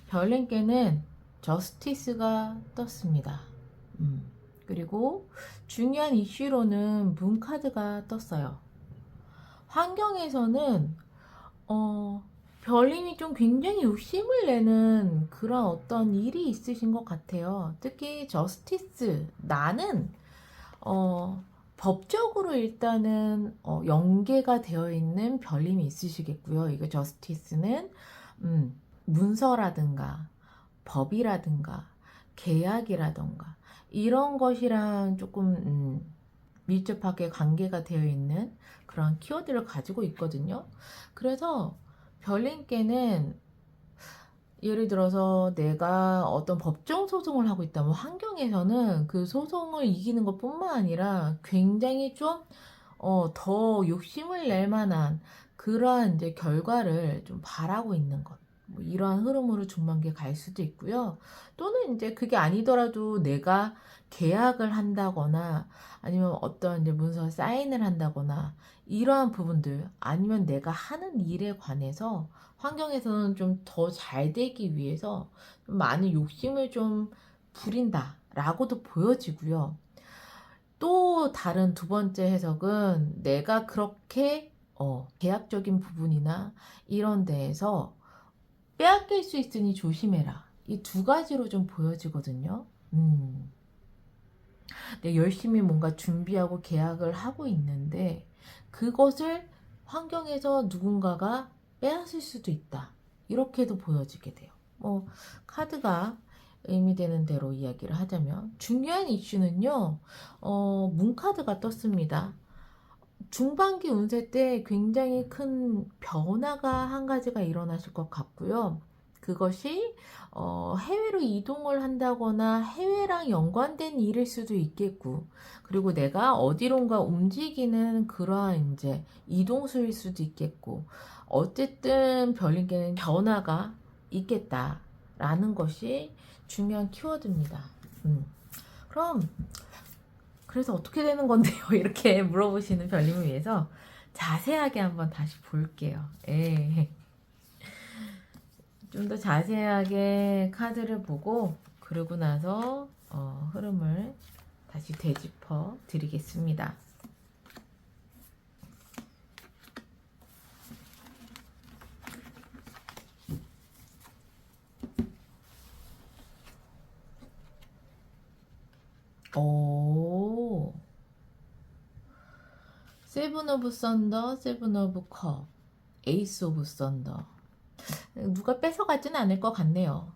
[SPEAKER 1] 별님께는 저스티스가 떴습니다. 그리고 중요한 이슈로는 문 카드가 떴어요. 환경에서는 별님이 좀 굉장히 욕심을 내는 그런 어떤 일이 있으신 것 같아요. 특히 저스티스, 나는 법적으로 일단은 연계가 되어 있는 별님이 있으시겠고요. 이거 저스티스는 문서라든가 법이라든가 계약이라든가 이런 것이랑 조금 밀접하게 관계가 되어 있는 그런 키워드를 가지고 있거든요. 그래서 별님께는 예를 들어서 내가 어떤 법정 소송을 하고 있다면 환경에서는 그 소송을 이기는 것뿐만 아니라 굉장히 좀 더 욕심을 낼 만한 그러한 이제 결과를 좀 바라고 있는 것. 뭐 이러한 흐름으로 중반기에 갈 수도 있고요. 또는 이제 그게 아니더라도 내가 계약을 한다거나 아니면 어떤 이제 문서 사인을 한다거나 이러한 부분들 아니면 내가 하는 일에 관해서 환경에서는 좀 더 잘 되기 위해서 좀 많은 욕심을 좀 부린다라고도 보여지고요. 또 다른 두 번째 해석은 내가 그렇게 계약적인 부분이나 이런 데에서 빼앗길 수 있으니 조심해라. 이 두 가지로 좀 보여지거든요. 내가 열심히 뭔가 준비하고 계약을 하고 있는데 그것을 환경에서 누군가가 빼앗을 수도 있다. 이렇게도 보여지게 돼요. 카드가 의미되는 대로 이야기를 하자면 중요한 이슈는요. 문카드가 떴습니다. 중반기 운세 때 굉장히 큰 변화가 한 가지가 일어나실 것 같고요. 그것이 해외로 이동을 한다거나 해외랑 연관된 일일 수도 있겠고, 그리고 내가 어디론가 움직이는 그러한 이제 이동수일 수도 있겠고, 어쨌든 별님께는 변화가 있겠다라는 것이 중요한 키워드입니다. 그럼 그래서 어떻게 되는 건데요? 이렇게 물어보시는 별님을 위해서 자세하게 한번 다시 볼게요. 예. 좀 더 자세하게 카드를 보고 그러고 나서 흐름을 다시 되짚어 드리겠습니다. 오, 세븐 오브 썬더, 세븐 오브 컵, 에이스 오브 썬더. 누가 뺏어가진 않을 것 같네요.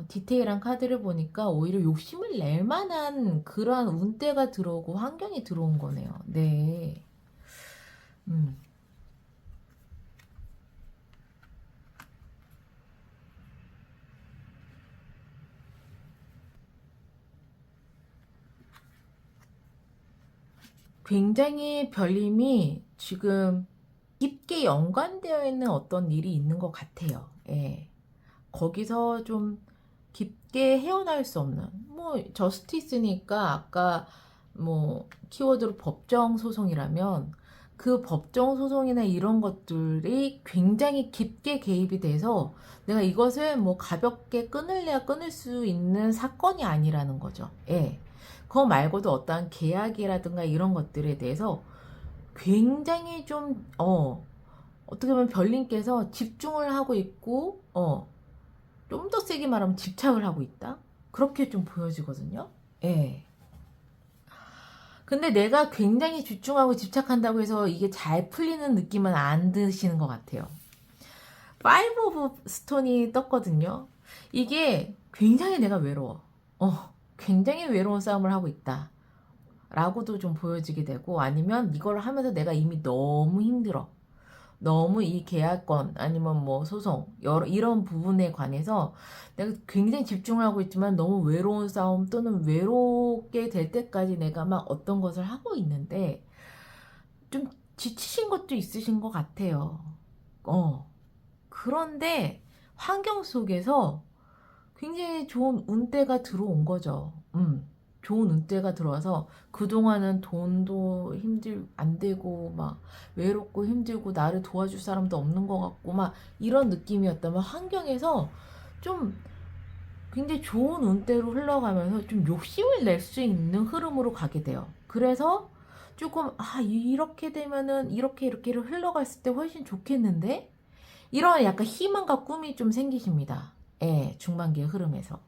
[SPEAKER 1] 디테일한 카드를 보니까 오히려 욕심을 낼 만한 그러한 운대가 들어오고 환경이 들어온 거네요. 네. 굉장히 별님이 지금 깊게 연관되어 있는 어떤 일이 있는 것 같아요. 예. 거기서 좀 깊게 헤어나올 수 없는, 저스티스니까 아까 키워드로 법정 소송이라면 그 법정 소송이나 이런 것들이 굉장히 깊게 개입이 돼서 내가 이것을 가볍게 끊을래야 끊을 수 있는 사건이 아니라는 거죠. 예. 그거 말고도 어떠한 계약이라든가 이런 것들에 대해서 굉장히 어떻게 보면 별님께서 집중을 하고 있고, 좀 더 세게 말하면 집착을 하고 있다? 그렇게 좀 보여지거든요. 예. 근데 내가 굉장히 집중하고 집착한다고 해서 이게 잘 풀리는 느낌은 안 드시는 것 같아요. 파이브 오브 스톤이 떴거든요. 이게 굉장히 내가 외로워. 굉장히 외로운 싸움을 하고 있다. 라고도 좀 보여지게 되고, 아니면 이걸 하면서 내가 이미 너무 힘들어. 너무 이 계약권 아니면 소송 이런 부분에 관해서 내가 굉장히 집중을 하고 있지만 너무 외로운 싸움 또는 외롭게 될 때까지 내가 막 어떤 것을 하고 있는데 좀 지치신 것도 있으신 것 같아요. 그런데 환경 속에서 굉장히 좋은 운대가 들어온 거죠. 좋은 운대가 들어와서 그동안은 돈도 안 되고 막 외롭고 힘들고 나를 도와줄 사람도 없는 것 같고 막 이런 느낌이었다면 환경에서 좀 굉장히 좋은 운대로 흘러가면서 좀 욕심을 낼 수 있는 흐름으로 가게 돼요. 그래서 조금 이렇게 되면은 이렇게를 흘러갔을 때 훨씬 좋겠는데 이런 약간 희망과 꿈이 좀 생기십니다. 예, 중반기의 흐름에서.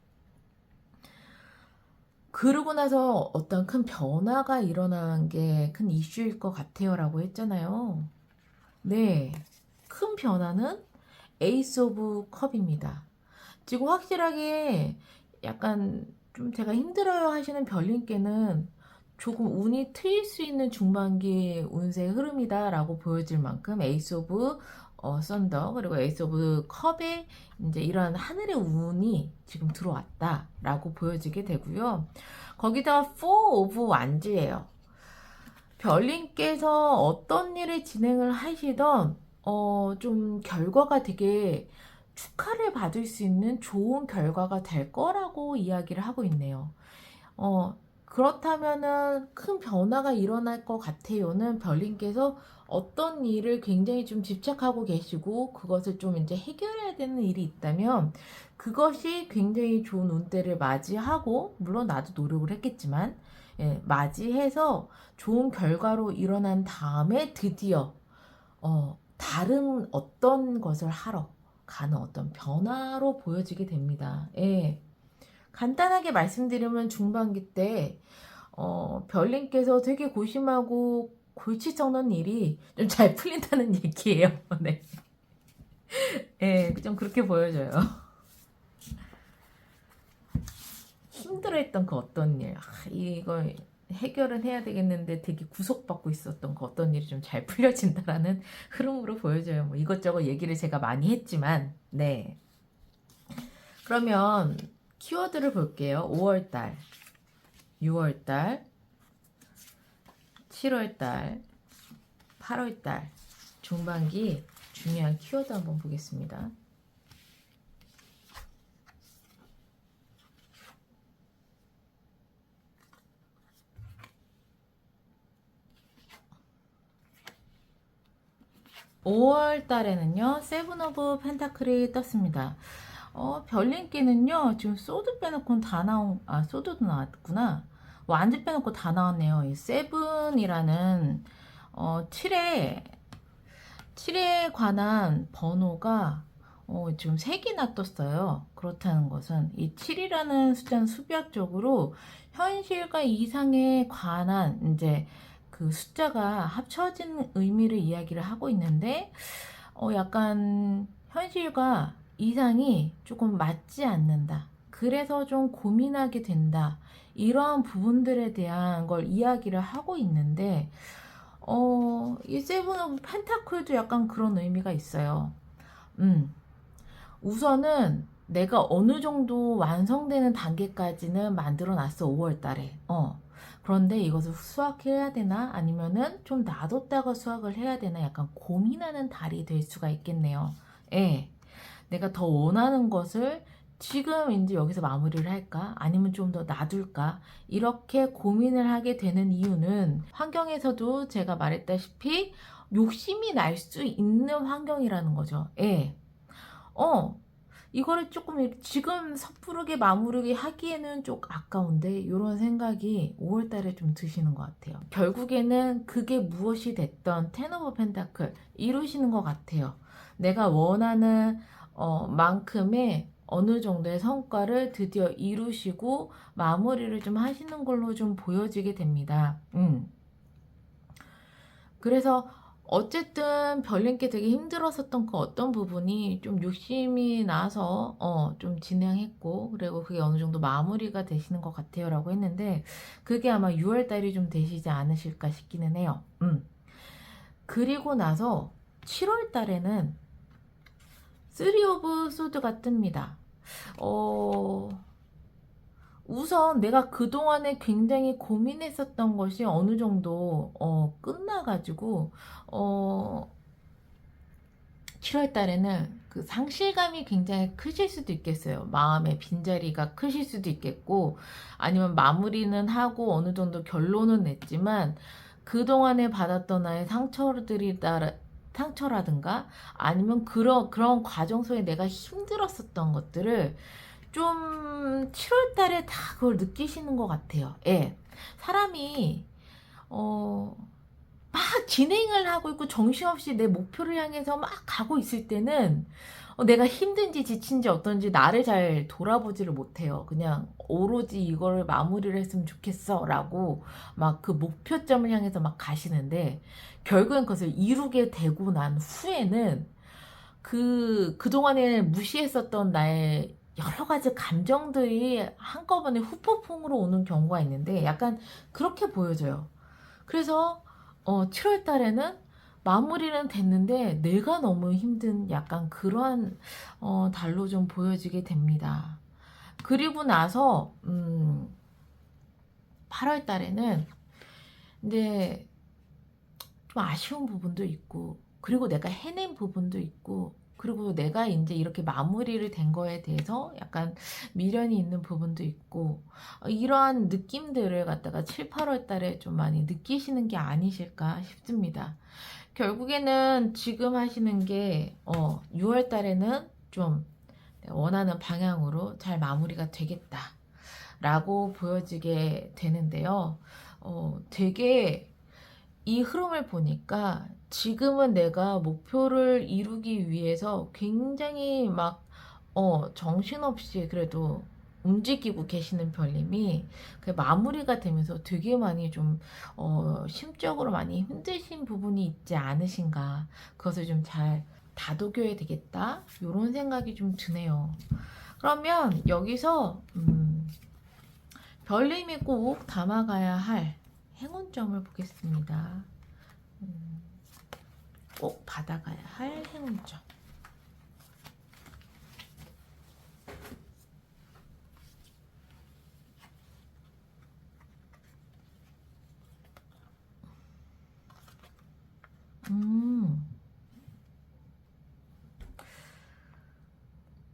[SPEAKER 1] 그러고 나서 어떤 큰 변화가 일어난 게 큰 이슈일 것 같아요 라고 했잖아요. 네, 큰 변화는 에이스 오브 컵입니다. 지금 확실하게 약간 좀 제가 힘들어요 하시는 별님께는 조금 운이 트일 수 있는 중반기 운세 흐름이다 라고 보여질 만큼 에이스 오브 썬더 그리고 에이스 오브 컵에 이제 이러한 하늘의 운이 지금 들어왔다라고 보여지게 되고요. 거기다가 4 오브 완즈예요. 별님께서 어떤 일을 진행을 하시던 좀 결과가 되게 축하를 받을 수 있는 좋은 결과가 될 거라고 이야기를 하고 있네요. 그렇다면은 큰 변화가 일어날 것 같아요는 별님께서 어떤 일을 굉장히 좀 집착하고 계시고 그것을 좀 이제 해결해야 되는 일이 있다면 그것이 굉장히 좋은 운때를 맞이하고 물론 나도 노력을 했겠지만 예, 맞이해서 좋은 결과로 일어난 다음에 드디어 다른 어떤 것을 하러 가는 어떤 변화로 보여지게 됩니다. 예. 간단하게 말씀드리면 중반기 때 별님께서 되게 고심하고 골치 썩는 일이 좀 잘 풀린다는 얘기예요. 네. 예, 좀 그렇게 보여져요. 힘들어했던 그 어떤 일, 이거 해결은 해야 되겠는데 되게 구속받고 있었던 그 어떤 일이 좀 잘 풀려진다라는 흐름으로 보여져요. 뭐 이것저것 얘기를 제가 많이 했지만, 네. 그러면 키워드를 볼게요. 5월달, 6월달, 7월달, 8월달 중반기 중요한 키워드 한번 보겠습니다. (5월) 달에는요 세븐 오브 펜타클이 떴습니다. 별님께는요 지금 소드 빼놓고는 다 나온 소드도 나왔구나. 완전 빼놓고 다 나왔네요. 이 세븐이라는 7에 관한 번호가 지금 3개나 떴어요. 그렇다는 것은 이 7이라는 숫자는 수비학적으로 현실과 이상에 관한 이제 그 숫자가 합쳐진 의미를 이야기를 하고 있는데 약간 현실과 이상이 조금 맞지 않는다. 그래서 좀 고민하게 된다. 이러한 부분들에 대한 걸 이야기를 하고 있는데 이 세븐 오브 펜타클도 약간 그런 의미가 있어요. 우선은 내가 어느 정도 완성되는 단계까지는 만들어 놨어, 5월 달에. 그런데 이것을 수확해야 되나? 아니면은 좀 놔뒀다가 수확을 해야 되나? 약간 고민하는 달이 될 수가 있겠네요. 예. 내가 더 원하는 것을 지금 이제 여기서 마무리를 할까? 아니면 좀 더 놔둘까? 이렇게 고민을 하게 되는 이유는 환경에서도 제가 말했다시피 욕심이 날 수 있는 환경이라는 거죠. 예. 이거를 조금 지금 섣부르게 마무리 하기에는 좀 아까운데 이런 생각이 5월달에 좀 드시는 것 같아요. 결국에는 그게 무엇이 됐던 텐 오브 펜타클 이루시는 것 같아요. 내가 원하는 만큼의 어느 정도의 성과를 드디어 이루시고 마무리를 좀 하시는 걸로 좀 보여지게 됩니다. 그래서 어쨌든 별님께 되게 힘들었었던 그 어떤 부분이 좀 욕심이 나서 좀 진행했고 그리고 그게 어느 정도 마무리가 되시는 것 같아요 라고 했는데 그게 아마 6월달이 좀 되시지 않으실까 싶기는 해요. 그리고 나서 7월달에는 3 오브 소드가 뜹니다. 우선 내가 그동안에 굉장히 고민했었던 것이 어느 정도 끝나가지고 7월 달에는 그 상실감이 굉장히 크실 수도 있겠어요. 마음의 빈자리가 크실 수도 있겠고 아니면 마무리는 하고 어느 정도 결론은 냈지만 그동안에 받았던 나의 상처라든가 아니면 그런 과정 속에 내가 힘들었었던 것들을 좀 7월 달에 다 그걸 느끼시는 것 같아요. 예. 사람이 막 진행을 하고 있고 정신없이 내 목표를 향해서 막 가고 있을 때는 내가 힘든지 지친지 어떤지 나를 잘 돌아보지를 못해요. 그냥 오로지 이거를 마무리를 했으면 좋겠어 라고 막 그 목표점을 향해서 막 가시는데 결국엔 그것을 이루게 되고 난 후에는 그동안에 무시했었던 나의 여러 가지 감정들이 한꺼번에 후폭풍으로 오는 경우가 있는데 약간 그렇게 보여져요. 그래서 7월 달에는 마무리는 됐는데 내가 너무 힘든 약간 그러한 달로 좀 보여지게 됩니다. 그리고 나서 8월 달에는 이제 좀 아쉬운 부분도 있고, 그리고 내가 해낸 부분도 있고, 그리고 내가 이제 이렇게 마무리를 된 거에 대해서 약간 미련이 있는 부분도 있고, 이러한 느낌들을 갖다가 7, 8월 달에 좀 많이 느끼시는 게 아니실까 싶습니다. 결국에는 지금 하시는 게 6월 달에는 좀 원하는 방향으로 잘 마무리가 되겠다 라고 보여지게 되는데요. 되게 이 흐름을 보니까 지금은 내가 목표를 이루기 위해서 굉장히 막 정신없이 그래도 움직이고 계시는 별님이 그 마무리가 되면서 되게 많이 좀 심적으로 많이 힘드신 부분이 있지 않으신가, 그것을 좀 잘 다독여야 되겠다 이런 생각이 좀 드네요. 그러면 여기서 별님이 꼭 담아가야 할 행운점을 보겠습니다. 꼭 받아가야 할 행운점.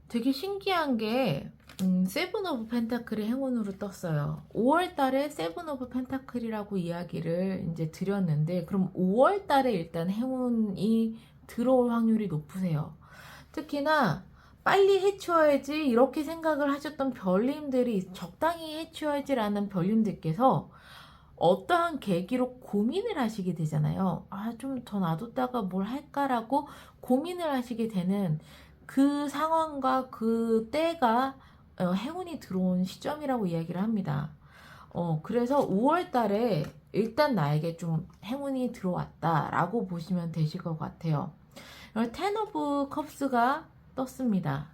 [SPEAKER 1] 되게 신기한 게 세븐 오브 펜타클이 행운으로 떴어요. 5월 달에 세븐 오브 펜타클이라고 이야기를 이제 드렸는데, 그럼 5월 달에 일단 행운이 들어올 확률이 높으세요. 특히나 빨리 해치워야지 이렇게 생각을 하셨던 별님들이 적당히 해치워야지라는 별님들께서 어떠한 계기로 고민을 하시게 되잖아요. 좀 더 놔뒀다가 뭘 할까라고 고민을 하시게 되는 그 상황과 그 때가 행운이 들어온 시점이라고 이야기를 합니다. 그래서 5월 달에 일단 나에게 좀 행운이 들어왔다라고 보시면 되실 것 같아요. 텐 오브 컵스가 떴습니다.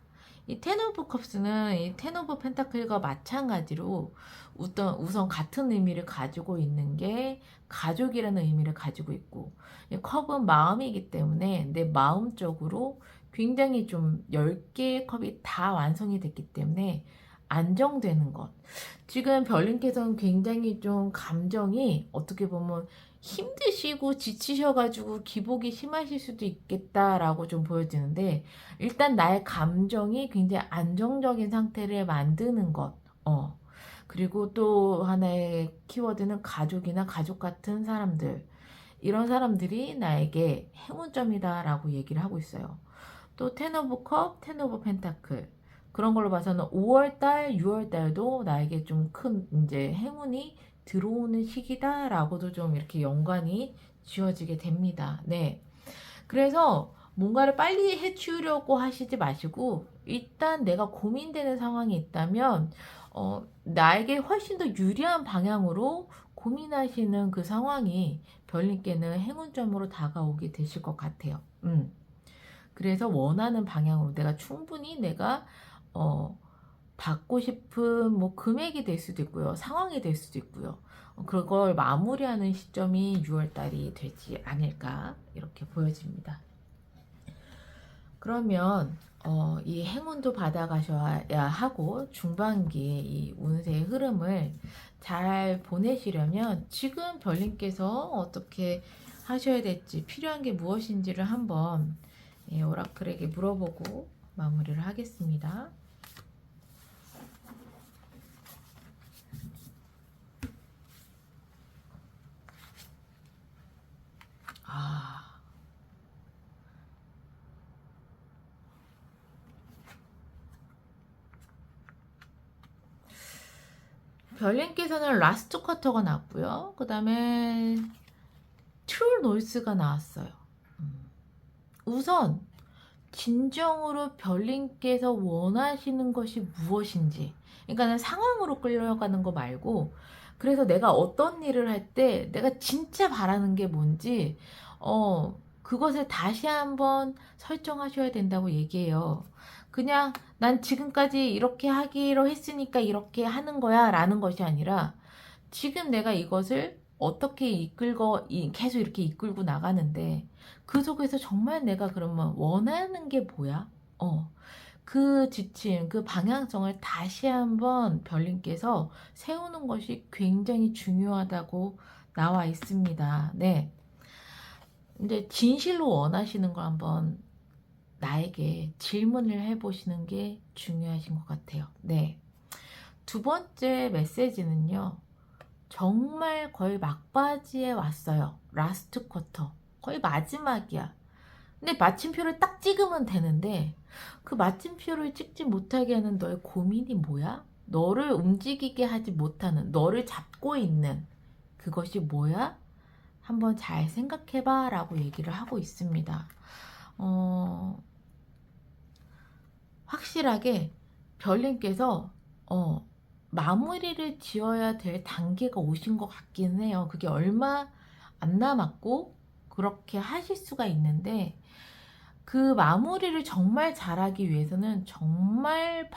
[SPEAKER 1] 이 텐 오브 컵스는 이 텐 오브 펜타클과 마찬가지로 우선 같은 의미를 가지고 있는 게 가족이라는 의미를 가지고 있고, 이 컵은 마음이기 때문에 내 마음적으로 굉장히 좀 10개의 컵이 다 완성이 됐기 때문에 안정되는 것. 지금 별님께서는 굉장히 좀 감정이 어떻게 보면 힘드시고 지치셔가지고 기복이 심하실 수도 있겠다라고 좀 보여지는데, 일단 나의 감정이 굉장히 안정적인 상태를 만드는 것. 그리고 또 하나의 키워드는 가족이나 가족 같은 사람들. 이런 사람들이 나에게 행운점이다라고 얘기를 하고 있어요. 또 텐 오브 컵, 텐 오브 펜타클. 그런 걸로 봐서는 5월달, 6월달도 나에게 좀 큰 이제 행운이 들어오는 시기다라고도 좀 이렇게 연관이 지어지게 됩니다. 네. 그래서 뭔가를 빨리 해치우려고 하시지 마시고, 일단 내가 고민되는 상황이 있다면 나에게 훨씬 더 유리한 방향으로 고민하시는 그 상황이 별님께는 행운점으로 다가오게 되실 것 같아요. 그래서 원하는 방향으로 내가 충분히 내가 받고 싶은 뭐 금액이 될 수도 있고요, 상황이 될 수도 있고요. 그걸 마무리하는 시점이 6월달이 되지 않을까 이렇게 보여집니다. 그러면 이 행운도 받아가셔야 하고 중반기에 이 운세의 흐름을 잘 보내시려면 지금 별님께서 어떻게 하셔야 될지, 필요한 게 무엇인지를 한번 오라클에게 물어보고 마무리를 하겠습니다. 별님께서는 라스트 쿼터가 나왔고요. 그 다음에 트루 노이스가 나왔어요. 우선 진정으로 별님께서 원하시는 것이 무엇인지, 그러니까 상황으로 끌려가는 거 말고, 그래서 내가 어떤 일을 할 때 내가 진짜 바라는 게 뭔지 그것을 다시 한번 설정하셔야 된다고 얘기해요. 그냥 난 지금까지 이렇게 하기로 했으니까 이렇게 하는 거야 라는 것이 아니라, 지금 내가 이것을 어떻게 계속 이렇게 이끌고 나가는데 그 속에서 정말 내가 그러면 원하는 게 뭐야? 그 지침, 그 방향성을 다시 한번 별님께서 세우는 것이 굉장히 중요하다고 나와 있습니다. 네. 이제 진실로 원하시는 걸 한번 나에게 질문을 해보시는 게 중요하신 것 같아요. 네. 두 번째 메시지는요. 정말 거의 막바지에 왔어요. 라스트 쿼터. 거의 마지막이야. 근데 마침표를 딱 찍으면 되는데 그 마침표를 찍지 못하게 하는 너의 고민이 뭐야? 너를 움직이게 하지 못하는, 너를 잡고 있는 그것이 뭐야? 한번 잘 생각해봐 라고 얘기를 하고 있습니다. 확실하게 별님께서 마무리를 지어야 될 단계가 오신 것 같기는 해요. 그게 얼마 안 남았고 그렇게 하실 수가 있는데 그 마무리를 정말 잘하기 위해서는 정말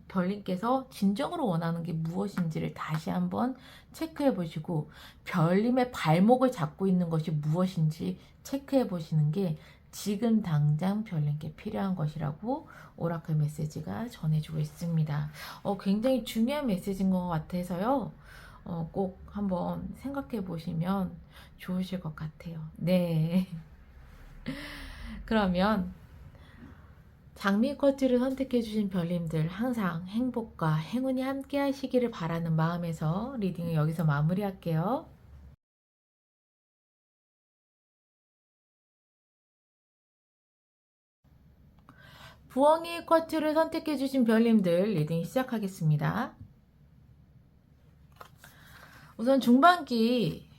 [SPEAKER 1] 별님께서 진정으로 원하는 게 무엇인지를 다시 한번 체크해 보시고 별님의 발목을 잡고 있는 것이 무엇인지 체크해 보시는 게 지금 당장 별님께 필요한 것이라고 오라클 메시지가 전해주고 있습니다. 굉장히 중요한 메시지인 것 같아서요. 꼭 한번 생각해 보시면 좋으실 것 같아요. 네. 그러면 장미 쿼츠를 선택해주신 별님들 항상 행복과 행운이 함께 하시기를 바라는 마음에서 리딩을 여기서 마무리할게요. 부엉이 쿼츠를 선택해주신 별님들 리딩 시작하겠습니다. 우선 중반기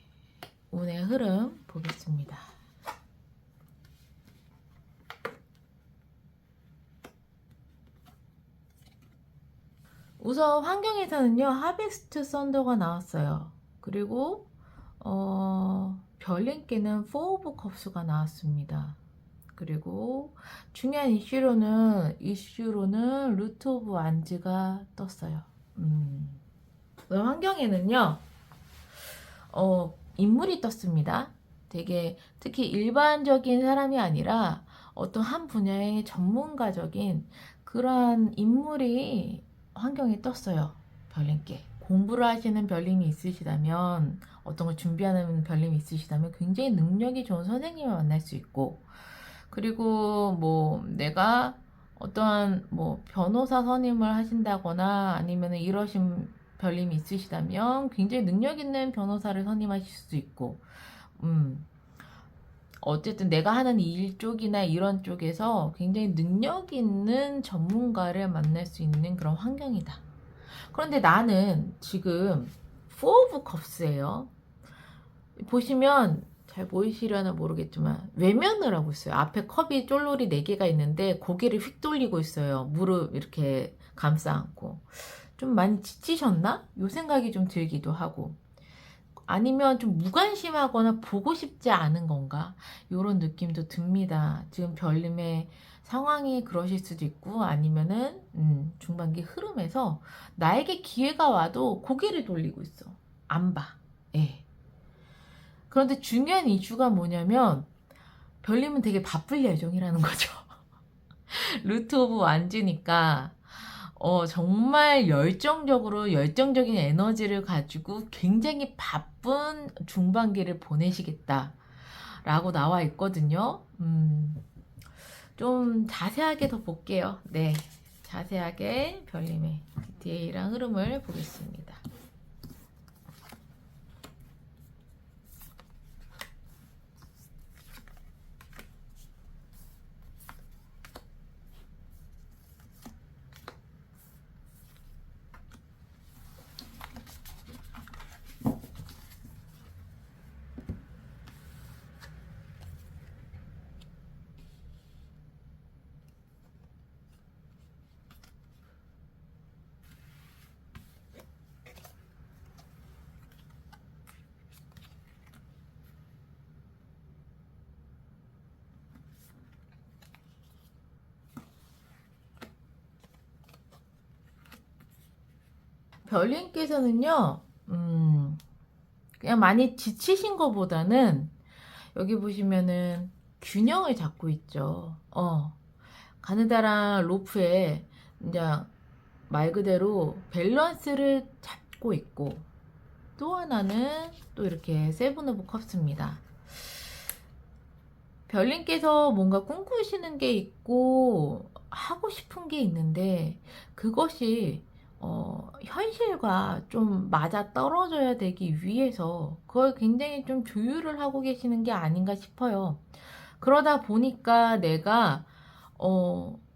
[SPEAKER 1] 운의 흐름 보겠습니다. 우선 환경에서는요 하베스트 썬더가 나왔어요. 그리고 별님께는 4 오브 컵스가 나왔습니다. 그리고 중요한 이슈로는 루트 오브 안즈가 떴어요. 환경에는요 인물이 떴습니다. 되게 특히 일반적인 사람이 아니라 어떤 한 분야의 전문가적인 그러한 인물이 환경에 떴어요. 별님께 공부를 하시는 별님이 있으시다면 어떤 걸 준비하는 별님이 있으시다면 굉장히 능력이 좋은 선생님을 만날 수 있고 그리고 뭐 내가 어떠한 뭐 변호사 선임을 하신다거나 아니면 이러신 별님이 있으시다면 굉장히 능력 있는 변호사를 선임하실 수도 있고 어쨌든 내가 하는 일 쪽이나 이런 쪽에서 굉장히 능력 있는 전문가를 만날 수 있는 그런 환경이다. 그런데 나는 지금 4 오브 컵스예요. 보시면 잘 보이시려나 모르겠지만 외면을 하고 있어요. 앞에 컵이 쫄놀이 4개가 있는데 고개를 휙 돌리고 있어요. 무릎 이렇게 감싸 안고. 좀 많이 지치셨나? 요 생각이 좀 들기도 하고 아니면 좀 무관심하거나 보고 싶지 않은 건가? 요런 느낌도 듭니다. 지금 별님의 상황이 그러실 수도 있고 아니면은 중반기 흐름에서 나에게 기회가 와도 고개를 돌리고 있어. 안 봐. 예. 그런데 중요한 이슈가 뭐냐면 별님은 되게 바쁠 예정이라는 거죠. 루트 오브 완즈니까 정말 열정적인 에너지를 가지고 굉장히 바쁜 중반기를 보내시겠다 라고 나와 있거든요. 좀 자세하게 더 볼게요. 네, 자세하게 별님의 디테일한 흐름을 보겠습니다. 별님께서는요, 그냥 많이 지치신 것보다는 여기 보시면은 균형을 잡고 있죠. 가느다란 로프에 이제 말 그대로 밸런스를 잡고 있고 또 하나는 또 이렇게 세븐 오브 컵스입니다. 별님께서 뭔가 꿈꾸시는 게 있고 하고 싶은 게 있는데 그것이 현실과 좀 맞아 떨어져야 되기 위해서 그걸 굉장히 좀 조율을 하고 계시는 게 아닌가 싶어요. 그러다 보니까 내가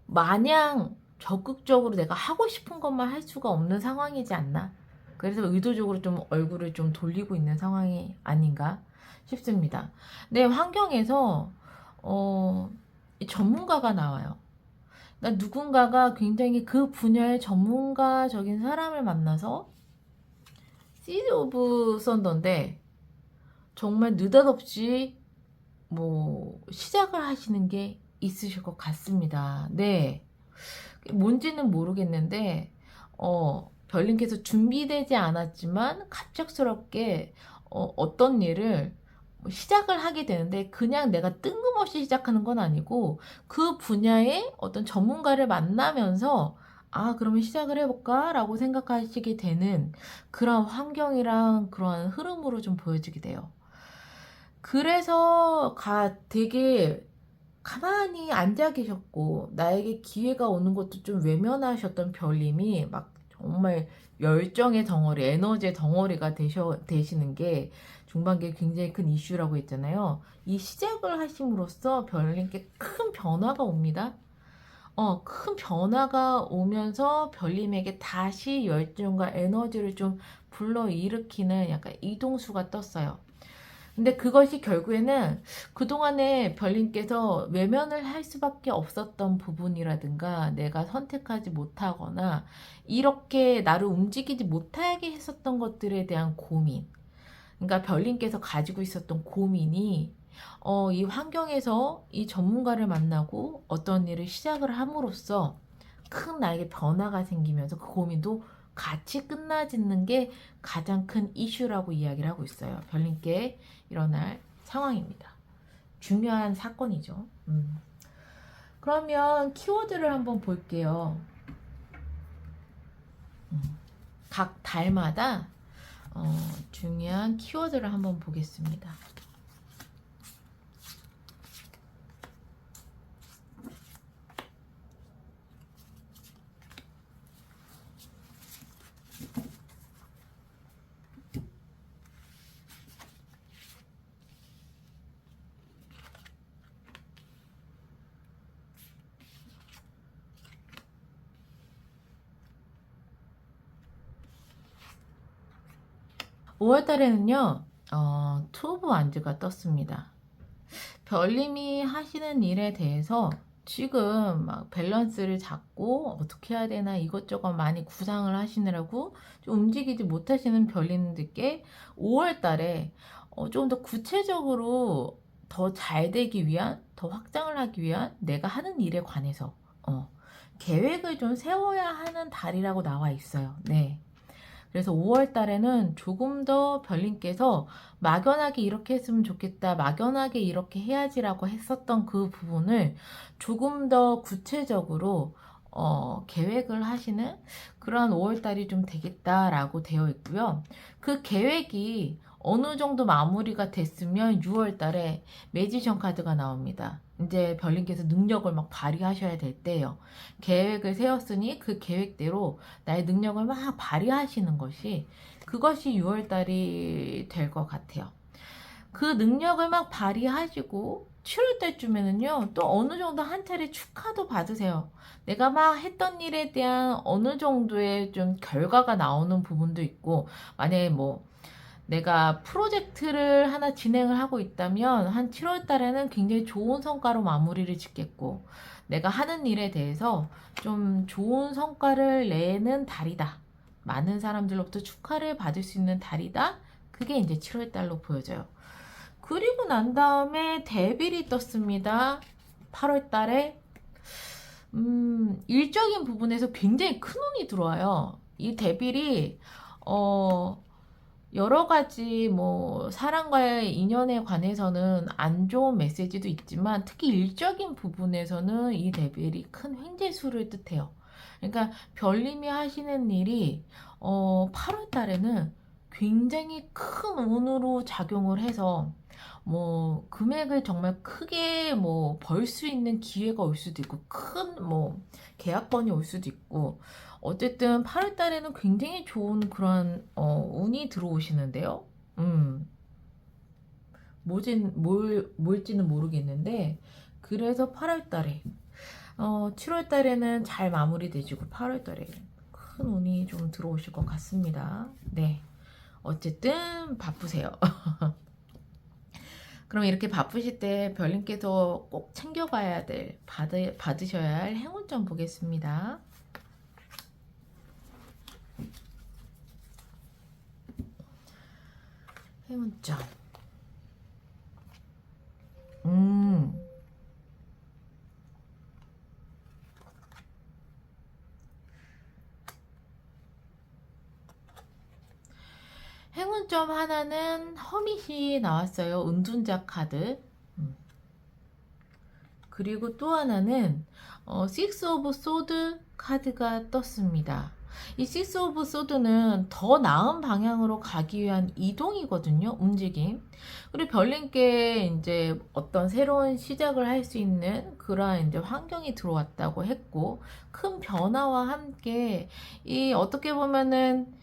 [SPEAKER 1] 마냥 적극적으로 내가 하고 싶은 것만 할 수가 없는 상황이지 않나. 그래서 의도적으로 좀 얼굴을 좀 돌리고 있는 상황이 아닌가 싶습니다. 내 환경에서 이 전문가가 나와요. 그러니까 누군가가 굉장히 그 분야의 전문가적인 사람을 만나서 시드 오브 썬더인데 정말 느닷없이 뭐 시작을 하시는 게 있으실 것 같습니다. 네. 뭔지는 모르겠는데 별님께서 준비되지 않았지만 갑작스럽게 어떤 일을 시작을 하게 되는데 그냥 내가 뜬금없이 시작하는 건 아니고 그 분야의 어떤 전문가를 만나면서 아, 그러면 시작을 해볼까? 라고 생각하시게 되는 그런 환경이랑 그런 흐름으로 좀 보여지게 돼요. 그래서 되게 가만히 앉아 계셨고 나에게 기회가 오는 것도 좀 외면하셨던 별님이 막 정말 열정의 덩어리, 에너지의 덩어리가 되시는 게 중반기에 굉장히 큰 이슈라고 했잖아요. 이 시작을 하심으로써 별님께 큰 변화가 옵니다. 큰 변화가 오면서 별님에게 다시 열정과 에너지를 좀 불러일으키는 약간 이동수가 떴어요. 근데 그것이 결국에는 그동안에 별님께서 외면을 할 수밖에 없었던 부분이라든가 내가 선택하지 못하거나 이렇게 나를 움직이지 못하게 했었던 것들에 대한 고민. 그러니까 별님께서 가지고 있었던 고민이 이 환경에서 이 전문가를 만나고 어떤 일을 시작을 함으로써 큰 나에게 변화가 생기면서 그 고민도 같이 끝나지는 게 가장 큰 이슈라고 이야기를 하고 있어요. 별님께 일어날 상황입니다. 중요한 사건이죠. 그러면 키워드를 한번 볼게요. 각 달마다 중요한 키워드를 한번 보겠습니다. 5월 달에는요, 투 오브 완즈가 떴습니다. 별님이 하시는 일에 대해서 지금 막 밸런스를 잡고 어떻게 해야 되나 이것저것 많이 구상을 하시느라고 좀 움직이지 못하시는 별님들께 5월 달에 좀 더 구체적으로 더 잘 되기 위한, 더 확장을 하기 위한 내가 하는 일에 관해서 계획을 좀 세워야 하는 달이라고 나와 있어요. 네. 그래서 5월 달에는 조금 더 별님께서 막연하게 이렇게 했으면 좋겠다, 막연하게 이렇게 해야지라고 했었던 그 부분을 조금 더 구체적으로 계획을 하시는 그런 5월 달이 좀 되겠다라고 되어 있고요. 그 계획이 어느 정도 마무리가 됐으면 6월 달에 매지션 카드가 나옵니다. 이제 별님께서 능력을 막 발휘하셔야 될 때예요. 계획을 세웠으니 그 계획대로 나의 능력을 막 발휘하시는 것이 그것이 6월 달이 될 것 같아요. 그 능력을 막 발휘하시고 7월 달쯤에는요 또 어느 정도 한 차례 축하도 받으세요. 내가 막 했던 일에 대한 어느 정도의 좀 결과가 나오는 부분도 있고 만약에 뭐 내가 프로젝트를 하나 진행을 하고 있다면 한 7월 달에는 굉장히 좋은 성과로 마무리를 짓겠고 내가 하는 일에 대해서 좀 좋은 성과를 내는 달이다. 많은 사람들로부터 축하를 받을 수 있는 달이다. 그게 이제 7월 달로 보여져요. 그리고 난 다음에 데빌이 떴습니다. 8월 달에 일적인 부분에서 굉장히 큰 운이 들어와요. 이 데빌이 여러 가지 뭐 사람과의 인연에 관해서는 안 좋은 메시지도 있지만 특히 일적인 부분에서는 이 데빌이 큰 횡재수를 뜻해요. 그러니까 별님이 하시는 일이 8월 달에는 굉장히 큰 운으로 작용을 해서 뭐 금액을 정말 크게 뭐 벌 수 있는 기회가 올 수도 있고 큰 뭐 계약건이 올 수도 있고 어쨌든 8월 달에는 굉장히 좋은 그런 운이 들어오시는데요. 뭘지는 모르겠는데 그래서 8월 달에 7월 달에는 잘 마무리되시고 8월 달에 큰 운이 좀 들어오실 것 같습니다. 네. 어쨌든 바쁘세요. 그럼 이렇게 바쁘실 때 별님께서 꼭 챙겨가야 될, 받으셔야 할 행운점 보겠습니다. 행운점. 행운점 하나는 허밋이 나왔어요. 은둔자 카드. 그리고 또 하나는 식스 오브 소드 카드가 떴습니다. 이 식스 오브 소드는 더 나은 방향으로 가기 위한 이동이거든요. 움직임. 그리고 별님께 이제 어떤 새로운 시작을 할 수 있는 그러한 이제 환경이 들어왔다고 했고, 큰 변화와 함께 이 어떻게 보면은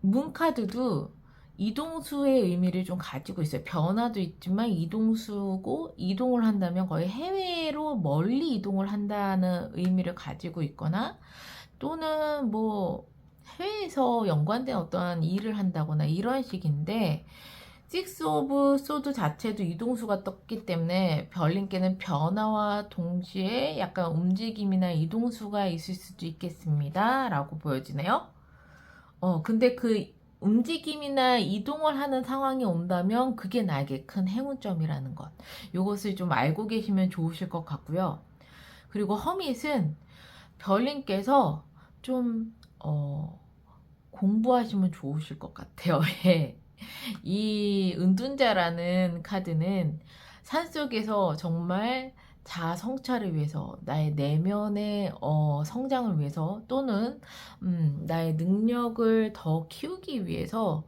[SPEAKER 1] 문카드도 이동수의 의미를 좀 가지고 있어요. 변화도 있지만 이동수고 이동을 한다면 거의 해외로 멀리 이동을 한다는 의미를 가지고 있거나 또는 뭐 해외에서 연관된 어떠한 일을 한다거나 이런 식인데 식스 오브 소드 자체도 이동수가 떴기 때문에 별님께는 변화와 동시에 약간 움직임이나 이동수가 있을 수도 있겠습니다. 라고 보여지네요. 근데 그 움직임이나 이동을 하는 상황이 온다면 그게 나에게 큰 행운점이라는 것. 이것을 좀 알고 계시면 좋으실 것 같고요. 그리고 허밋은 별님께서 좀, 공부하시면 좋으실 것 같아요. 예. 이 은둔자라는 카드는 산속에서 정말 자아 성찰을 위해서 나의 내면의 성장을 위해서 또는 나의 능력을 더 키우기 위해서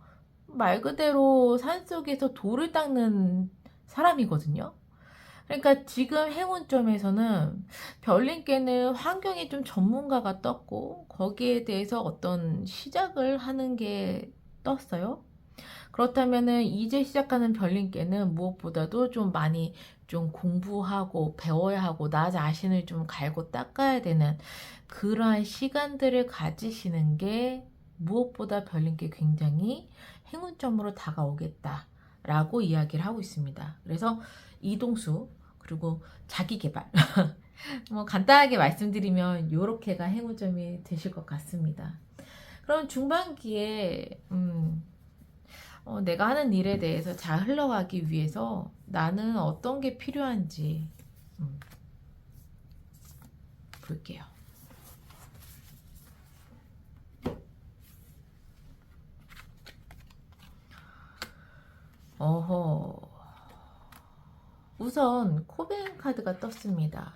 [SPEAKER 1] 말 그대로 산속에서 돌을 닦는 사람이거든요. 그러니까 지금 행운점에서는 별님께는 환경에 좀 전문가가 떴고 거기에 대해서 어떤 시작을 하는 게 떴어요. 그렇다면은 이제 시작하는 별님께는 무엇보다도 좀 많이 좀 공부하고 배워야 하고 나 자신을 좀 갈고 닦아야 되는 그러한 시간들을 가지시는 게 무엇보다 별님께 굉장히 행운점으로 다가오겠다라고 이야기를 하고 있습니다. 그래서 이동수 그리고 자기 개발 뭐 간단하게 말씀드리면 요렇게가 행운점이 되실 것 같습니다. 그럼 중반기에 내가 하는 일에 대해서 잘 흘러가기 위해서 나는 어떤 게 필요한지 볼게요. 어허. 우선 코벤 카드가 떴습니다.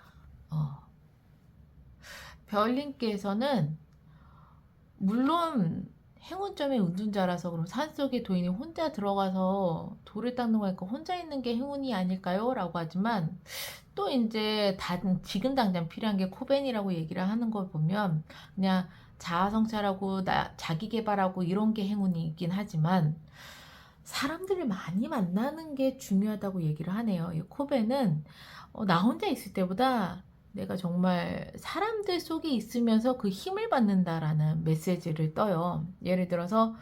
[SPEAKER 1] 별님께서는 물론 행운점의 운둔자라서 그럼 산속에 도인이 혼자 들어가서 돌을 닦는 거니까 혼자 있는 게 행운이 아닐까요? 라고 하지만 또 이제 지금 당장 필요한 게 코벤이라고 얘기를 하는 걸 보면 그냥 자아 성찰하고 자기 개발하고 이런 게 행운이긴 하지만 사람들을 많이 만나는 게 중요하다고 얘기를 하네요. 이 코벤은 나 혼자 있을 때보다 내가 정말 사람들 속에 있으면서 그 힘을 받는다라는 메시지를 떠요. 예를 들어서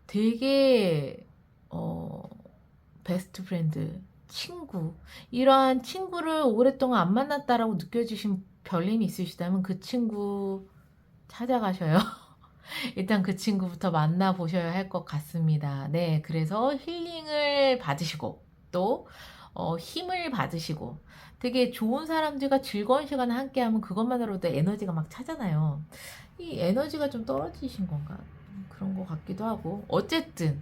[SPEAKER 1] 되게 베스트 프렌드, 친구 이러한 친구를 오랫동안 안 만났다라고 느껴지신 별님이 있으시다면 그 친구 찾아가셔요. 일단 그 친구부터 만나보셔야 할 것 같습니다. 네, 그래서 힐링을 받으시고 또 힘을 받으시고 되게 좋은 사람들과 즐거운 시간을 함께하면 그것만으로도 에너지가 막 차잖아요. 이 에너지가 좀 떨어지신 건가? 그런 것 같기도 하고 어쨌든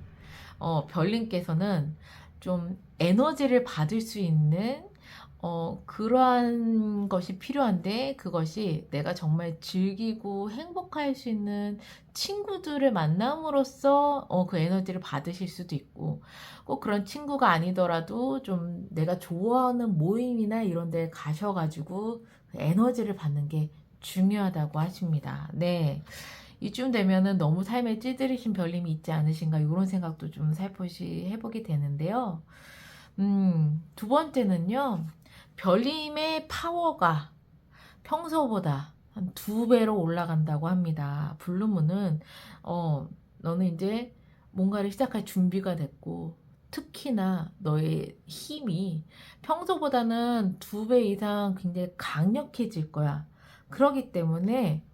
[SPEAKER 1] 별님께서는 좀 에너지를 받을 수 있는 그러한 것이 필요한데 그것이 내가 정말 즐기고 행복할 수 있는 친구들을 만남으로써 그 에너지를 받으실 수도 있고 꼭 그런 친구가 아니더라도 좀 내가 좋아하는 모임이나 이런 데 가셔가지고 그 에너지를 받는 게 중요하다고 하십니다. 네. 이쯤 되면은 너무 삶에 찌들이신 별님이 있지 않으신가 이런 생각도 좀 살포시 해보게 되는데요. 두 번째는요. 별님의 파워가 평소보다 한 2배로 올라간다고 합니다. 블루문은 너는 이제 뭔가를 시작할 준비가 됐고 특히나 너의 힘이 평소보다는 2배 이상 굉장히 강력해질 거야. 그러기 때문에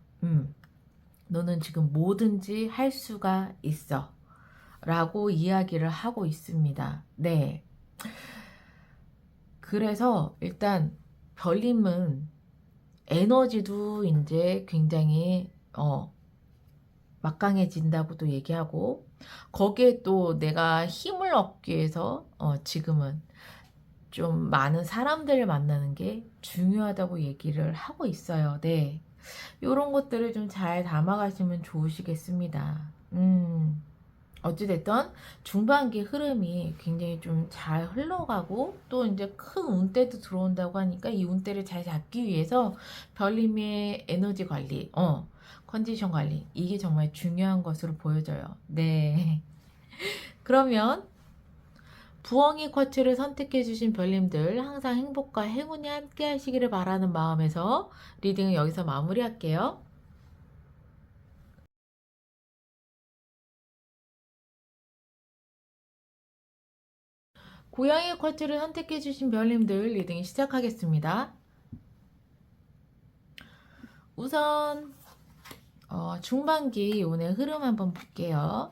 [SPEAKER 1] 너는 지금 뭐든지 할 수가 있어. 라고 이야기를 하고 있습니다. 네. 그래서 일단 별님은 에너지도 이제 굉장히 막강해진다고도 얘기하고 거기에 또 내가 힘을 얻기 위해서 지금은 좀 많은 사람들을 만나는 게 중요하다고 얘기를 하고 있어요. 네. 이런 것들을 좀 잘 담아가시면 좋으시겠습니다. 어찌됐든 중반기 흐름이 굉장히 좀 잘 흘러가고 또 이제 큰 운대도 들어온다고 하니까 이 운대를 잘 잡기 위해서 별님의 에너지 관리, 컨디션 관리 이게 정말 중요한 것으로 보여져요. 네. 그러면 부엉이 쿼츠를 선택해주신 별님들 항상 행복과 행운이 함께 하시기를 바라는 마음에서 리딩을 여기서 마무리할게요. 고양이 쿼츠를 선택해주신 별님들 리딩 시작하겠습니다. 우선 중반기 오늘 흐름 한번 볼게요.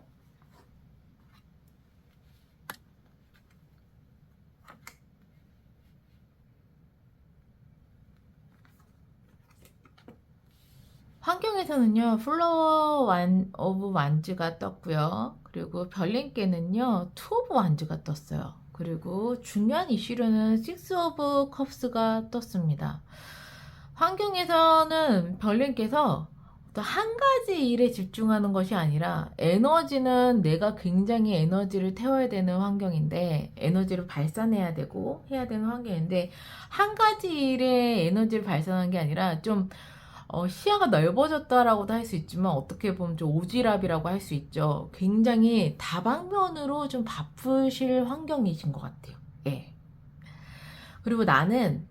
[SPEAKER 1] 환경에서는요 플로어 오브 완즈가 떴고요. 그리고 별님께는요 투 오브 완즈가 떴어요. 그리고 중요한 이슈로는 식스 오브 컵스가 떴습니다. 환경에서는 별님께서 어떤 한 가지 일에 집중하는 것이 아니라 에너지는 내가 굉장히 에너지를 태워야 되는 환경인데 에너지를 발산해야 되고 해야 되는 환경인데 한 가지 일에 에너지를 발산하는 게 아니라 좀 시야가 넓어졌다라고도 할 수 있지만 어떻게 보면 좀 오지랖이라고 할 수 있죠. 굉장히 다방면으로 좀 바쁘실 환경이신 것 같아요. 예. 그리고 나는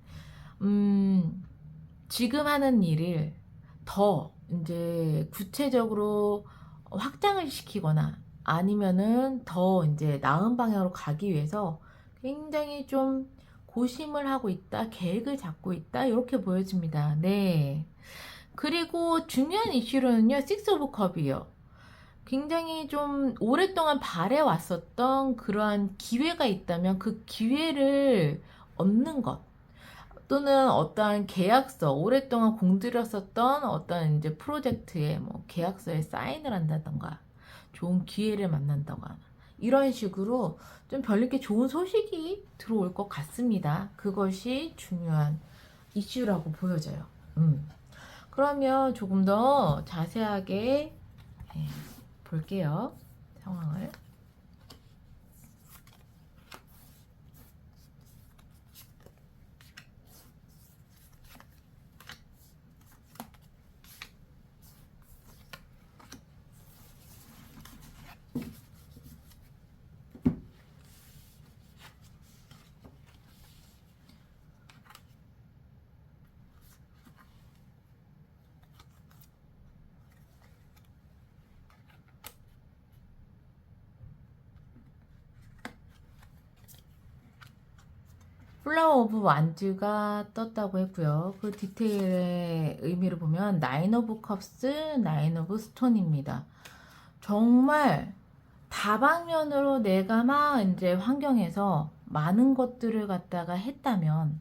[SPEAKER 1] 지금 하는 일을 더 이제 구체적으로 확장을 시키거나 아니면은 더 이제 나은 방향으로 가기 위해서 굉장히 좀 고심을 하고 있다, 계획을 잡고 있다, 이렇게 보여집니다. 네. 그리고 중요한 이슈로는요, 식스 오브 컵이요. 굉장히 좀 오랫동안 바래왔었던 그러한 기회가 있다면 그 기회를 얻는 것. 또는 어떠한 계약서, 오랫동안 공들였었던 어떤 이제 프로젝트에 뭐 계약서에 사인을 한다던가, 좋은 기회를 만난다거나, 이런 식으로 좀 별님께 좋은 소식이 들어올 것 같습니다. 그것이 중요한 이슈라고 보여져요. 그러면 조금 더 자세하게 볼게요. 상황을. 플라워 오브 완즈가 떴다고 했고요. 그 디테일의 의미를 보면 나인 오브 컵스, 나인 오브 스톤입니다. 정말 다방면으로 내가 막 이제 환경에서 많은 것들을 갖다가 했다면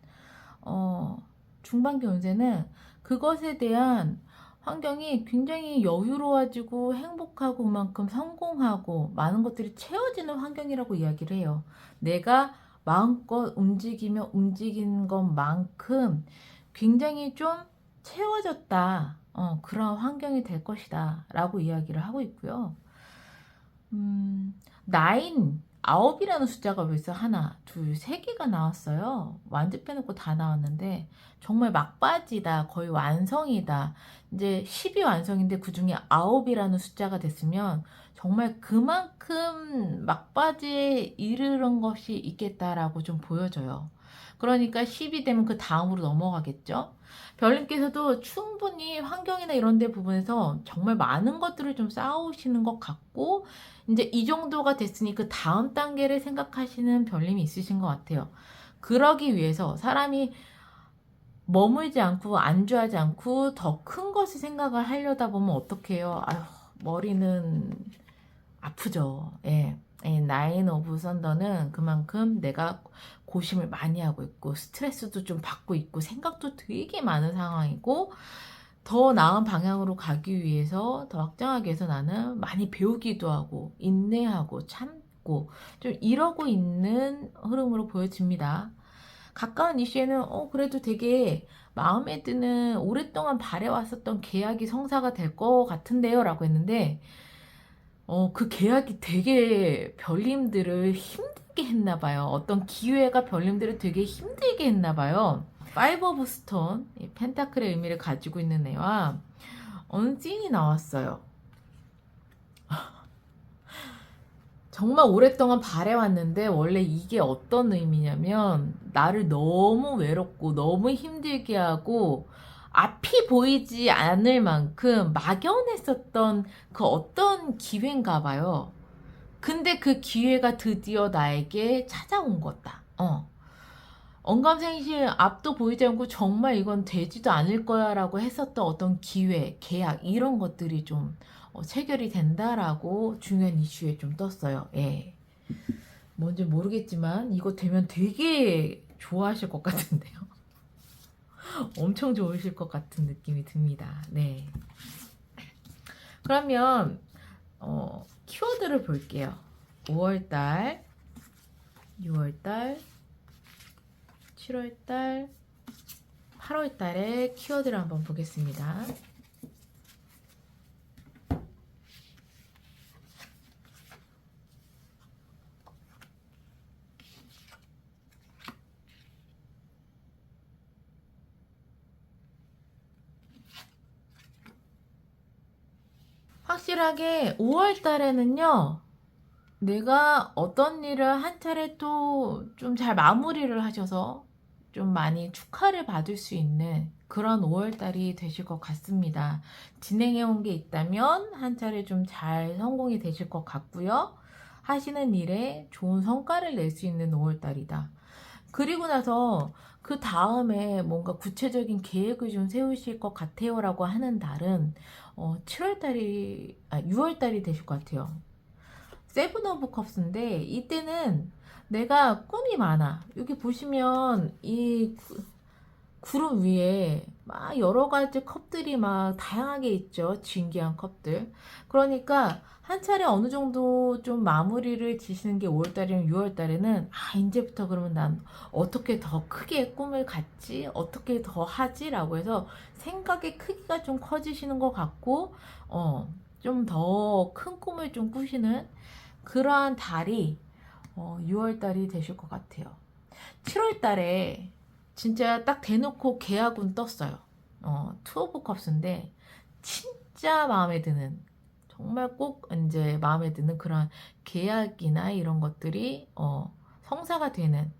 [SPEAKER 1] 중반기 운세는 그것에 대한 환경이 굉장히 여유로워지고 행복하고 그만큼 성공하고 많은 것들이 채워지는 환경이라고 이야기를 해요. 내가 마음껏 움직이며 움직인 것만큼 굉장히 좀 채워졌다. 그런 환경이 될 것이다. 라고 이야기를 하고 있고요. 나인, 아홉이라는 숫자가 벌써 하나, 둘, 세 개가 나왔어요. 완전 빼놓고 다 나왔는데 정말 막바지다. 거의 완성이다. 이제 10이 완성인데 그 중에 아홉이라는 숫자가 됐으면 정말 그만큼 막바지에 이르는 것이 있겠다라고 좀 보여져요. 그러니까 10이 되면 그 다음으로 넘어가겠죠. 별님께서도 충분히 환경이나 이런 데 부분에서 정말 많은 것들을 좀 쌓아오시는 것 같고, 이제 이 정도가 됐으니 그 다음 단계를 생각하시는 별님이 있으신 것 같아요. 그러기 위해서 사람이 머물지 않고 안주하지 않고 더 큰 것을 생각을 하려다 보면 어떡해요? 아휴, 머리는 아프죠. 예. 나인 오브 썬더는 그만큼 내가 고심을 많이 하고 있고 스트레스도 좀 받고 있고 생각도 되게 많은 상황이고, 더 나은 방향으로 가기 위해서 더 확장하기 위해서 나는 많이 배우기도 하고 인내하고 참고 좀 이러고 있는 흐름으로 보여집니다. 가까운 이슈에는 그래도 되게 마음에 드는 오랫동안 바래왔었던 계약이 성사가 될 것 같은데요 라고 했는데, 그 계약이 되게 별님들을 힘들게 했나 봐요. 어떤 기회가 별님들을 되게 힘들게 했나 봐요. 파이브 오브 스톤, 펜타클의 의미를 가지고 있는 애와 언씬이 나왔어요. 정말 오랫동안 바래왔는데 원래 이게 어떤 의미냐면 나를 너무 외롭고 너무 힘들게 하고 앞이 보이지 않을 만큼 막연했었던 그 어떤 기회인가 봐요. 근데 그 기회가 드디어 나에게 찾아온 거다. 언감생심 앞도 보이지 않고 정말 이건 되지도 않을 거야 라고 했었던 어떤 기회, 계약 이런 것들이 좀 체결이 된다라고 중요한 이슈에 좀 떴어요. 예. 뭔지 모르겠지만 이거 되면 되게 좋아하실 것 같은데요. 엄청 좋으실 것 같은 느낌이 듭니다. 네. 그러면 키워드를 볼게요. 5월달, 6월달, 7월달, 8월달의 키워드를 한번 보겠습니다. 확실하게 5월달에는요, 내가 어떤 일을 한 차례 또 좀 잘 마무리를 하셔서 좀 많이 축하를 받을 수 있는 그런 5월달이 되실 것 같습니다. 진행해온 게 있다면 한 차례 좀 잘 성공이 되실 것 같고요. 하시는 일에 좋은 성과를 낼 수 있는 5월달이다. 그리고 나서 그 다음에 뭔가 구체적인 계획을 좀 세우실 것 같아요 라고 하는 달은 6월달이 되실 것 같아요. 세븐 오브 컵스인데 이때는 내가 꿈이 많아. 여기 보시면 이 구름 위에 막 여러 가지 컵들이 막 다양하게 있죠. 진기한 컵들. 그러니까 한 차례 어느 정도 좀 마무리를 지시는 게 5월달이면 6월달에는 이제부터 그러면 난 어떻게 더 크게 꿈을 갖지? 어떻게 더 하지? 라고 해서 생각의 크기가 좀 커지시는 것 같고 좀 더 큰 꿈을 좀 꾸시는 그러한 달이 6월달이 되실 것 같아요. 7월달에 진짜 딱 대놓고 계약운 떴어요. 투 오브 컵스인데 진짜 마음에 드는, 정말 꼭 이제 마음에 드는 그런 계약이나 이런 것들이 성사가 되는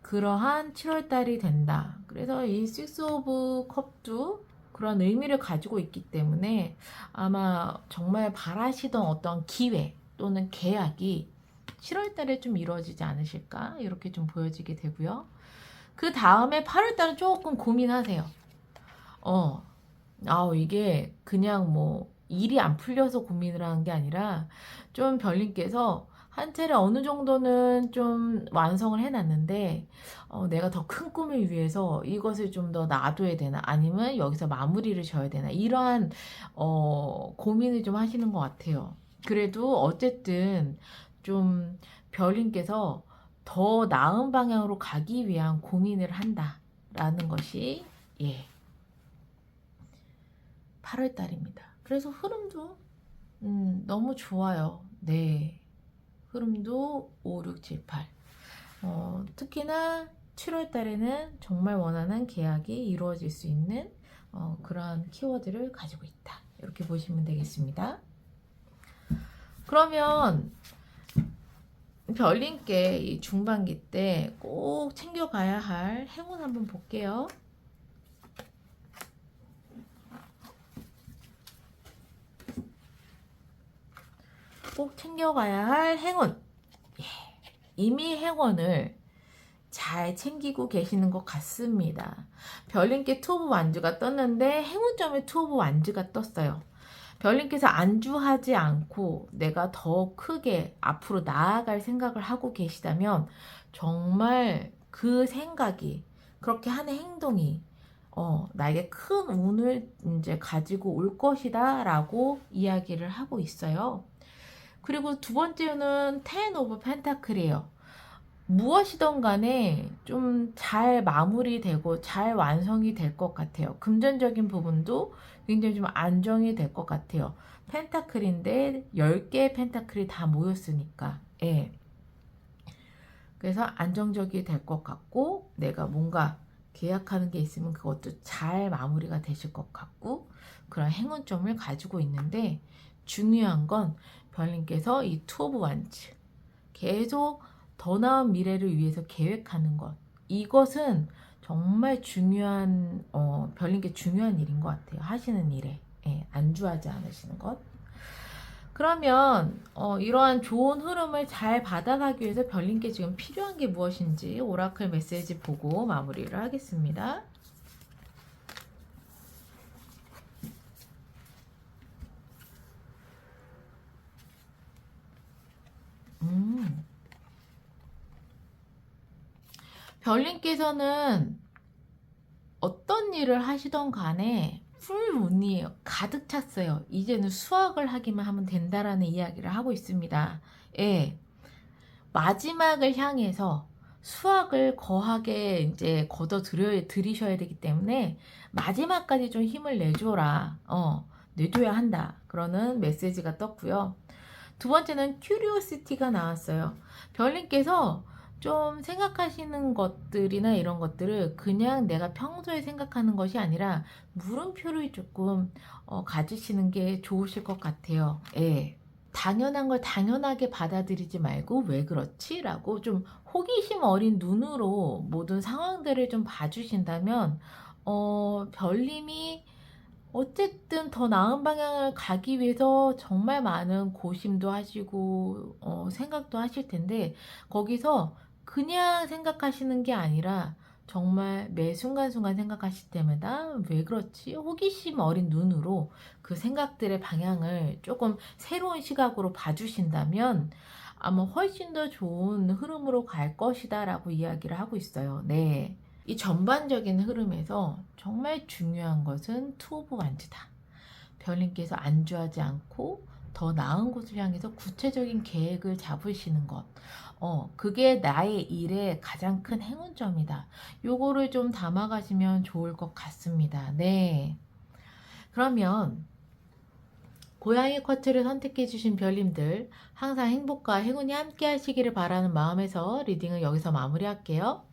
[SPEAKER 1] 그러한 7월달이 된다. 그래서 이 식스 오브 컵도 그런 의미를 가지고 있기 때문에 아마 정말 바라시던 어떤 기회 또는 계약이 7월달에 좀 이루어지지 않으실까 이렇게 좀 보여지게 되고요. 그 다음에 8월달은 조금 고민하세요. 이게 그냥 뭐 일이 안 풀려서 고민을 하는 게 아니라 좀 별님께서 한 차례 어느 정도는 좀 완성을 해놨는데 내가 더 큰 꿈을 위해서 이것을 좀 더 놔둬야 되나 아니면 여기서 마무리를 져야 되나 이러한 고민을 좀 하시는 것 같아요. 그래도 어쨌든 좀 별님께서 더 나은 방향으로 가기 위한 고민을 한다라는 것이 8월 달입니다. 그래서 흐름도 너무 좋아요. 네. 흐름도 5, 6, 7, 8. 특히나 7월 달에는 정말 원하는 계약이 이루어질 수 있는 그런 키워드를 가지고 있다. 이렇게 보시면 되겠습니다. 그러면 별님께 이 중반기 때 꼭 챙겨가야 할 행운 한번 볼게요. 꼭 챙겨가야 할 행운. 이미 행운을 잘 챙기고 계시는 것 같습니다. 별님께 투 오브 완즈가 떴는데 행운점에 투 오브 완즈가 떴어요. 별님께서 안주하지 않고 내가 더 크게 앞으로 나아갈 생각을 하고 계시다면 정말 그 생각이 그렇게 하는 행동이 나에게 큰 운을 이제 가지고 올 것이다 라고 이야기를 하고 있어요. 그리고 두 번째는 텐 오브 펜타클이에요. 무엇이든 간에 좀 잘 마무리되고 잘 완성이 될 것 같아요. 금전적인 부분도 굉장히 좀 안정이 될 것 같아요. 펜타클인데 10개의 펜타클이 다 모였으니까. 예. 그래서 안정적이 될 것 같고 내가 뭔가 계약하는 게 있으면 그것도 잘 마무리가 되실 것 같고 그런 행운점을 가지고 있는데 중요한 건 별님께서 이 투 오브 완즈 계속 더 나은 미래를 위해서 계획하는 것 이것은 정말 중요한 별님께 중요한 일인 것 같아요. 하시는 일에 안주하지 않으시는 것. 그러면 이러한 좋은 흐름을 잘 받아가기 위해서 별님께 지금 필요한 게 무엇인지 오라클 메시지 보고 마무리를 하겠습니다. 별님께서는 어떤 일을 하시던 간에 풀운이에요. 가득 찼어요. 이제는 수확을 하기만 하면 된다라는 이야기를 하고 있습니다. 예. 마지막을 향해서 수확을 거하게 이제 드리셔야 되기 때문에 마지막까지 좀 힘을 내줘라. 내줘야 한다. 그러는 메시지가 떴고요. 두 번째는 큐리오시티가 나왔어요. 별님께서 좀 생각하시는 것들이나 이런 것들을 그냥 내가 평소에 생각하는 것이 아니라 물음표를 조금 가지시는 게 좋으실 것 같아요. 예. 당연한 걸 당연하게 받아들이지 말고 왜 그렇지? 라고 좀 호기심 어린 눈으로 모든 상황들을 좀 봐주신다면 별님이 어쨌든 더 나은 방향을 가기 위해서 정말 많은 고심도 하시고 생각도 하실 텐데 거기서 그냥 생각하시는 게 아니라 정말 매 순간순간 생각하실 때마다 왜 그렇지? 호기심 어린 눈으로 그 생각들의 방향을 조금 새로운 시각으로 봐주신다면 아마 훨씬 더 좋은 흐름으로 갈 것이다 라고 이야기를 하고 있어요. 네. 이 전반적인 흐름에서 정말 중요한 것은 투 오브 완즈다. 별님께서 안주하지 않고 더 나은 곳을 향해서 구체적인 계획을 잡으시는 것. 그게 나의 일의 가장 큰 행운점이다. 요거를 좀 담아가시면 좋을 것 같습니다. 네. 그러면 고양이 쿼츠를 선택해주신 별님들 항상 행복과 행운이 함께 하시기를 바라는 마음에서 리딩을 여기서 마무리할게요.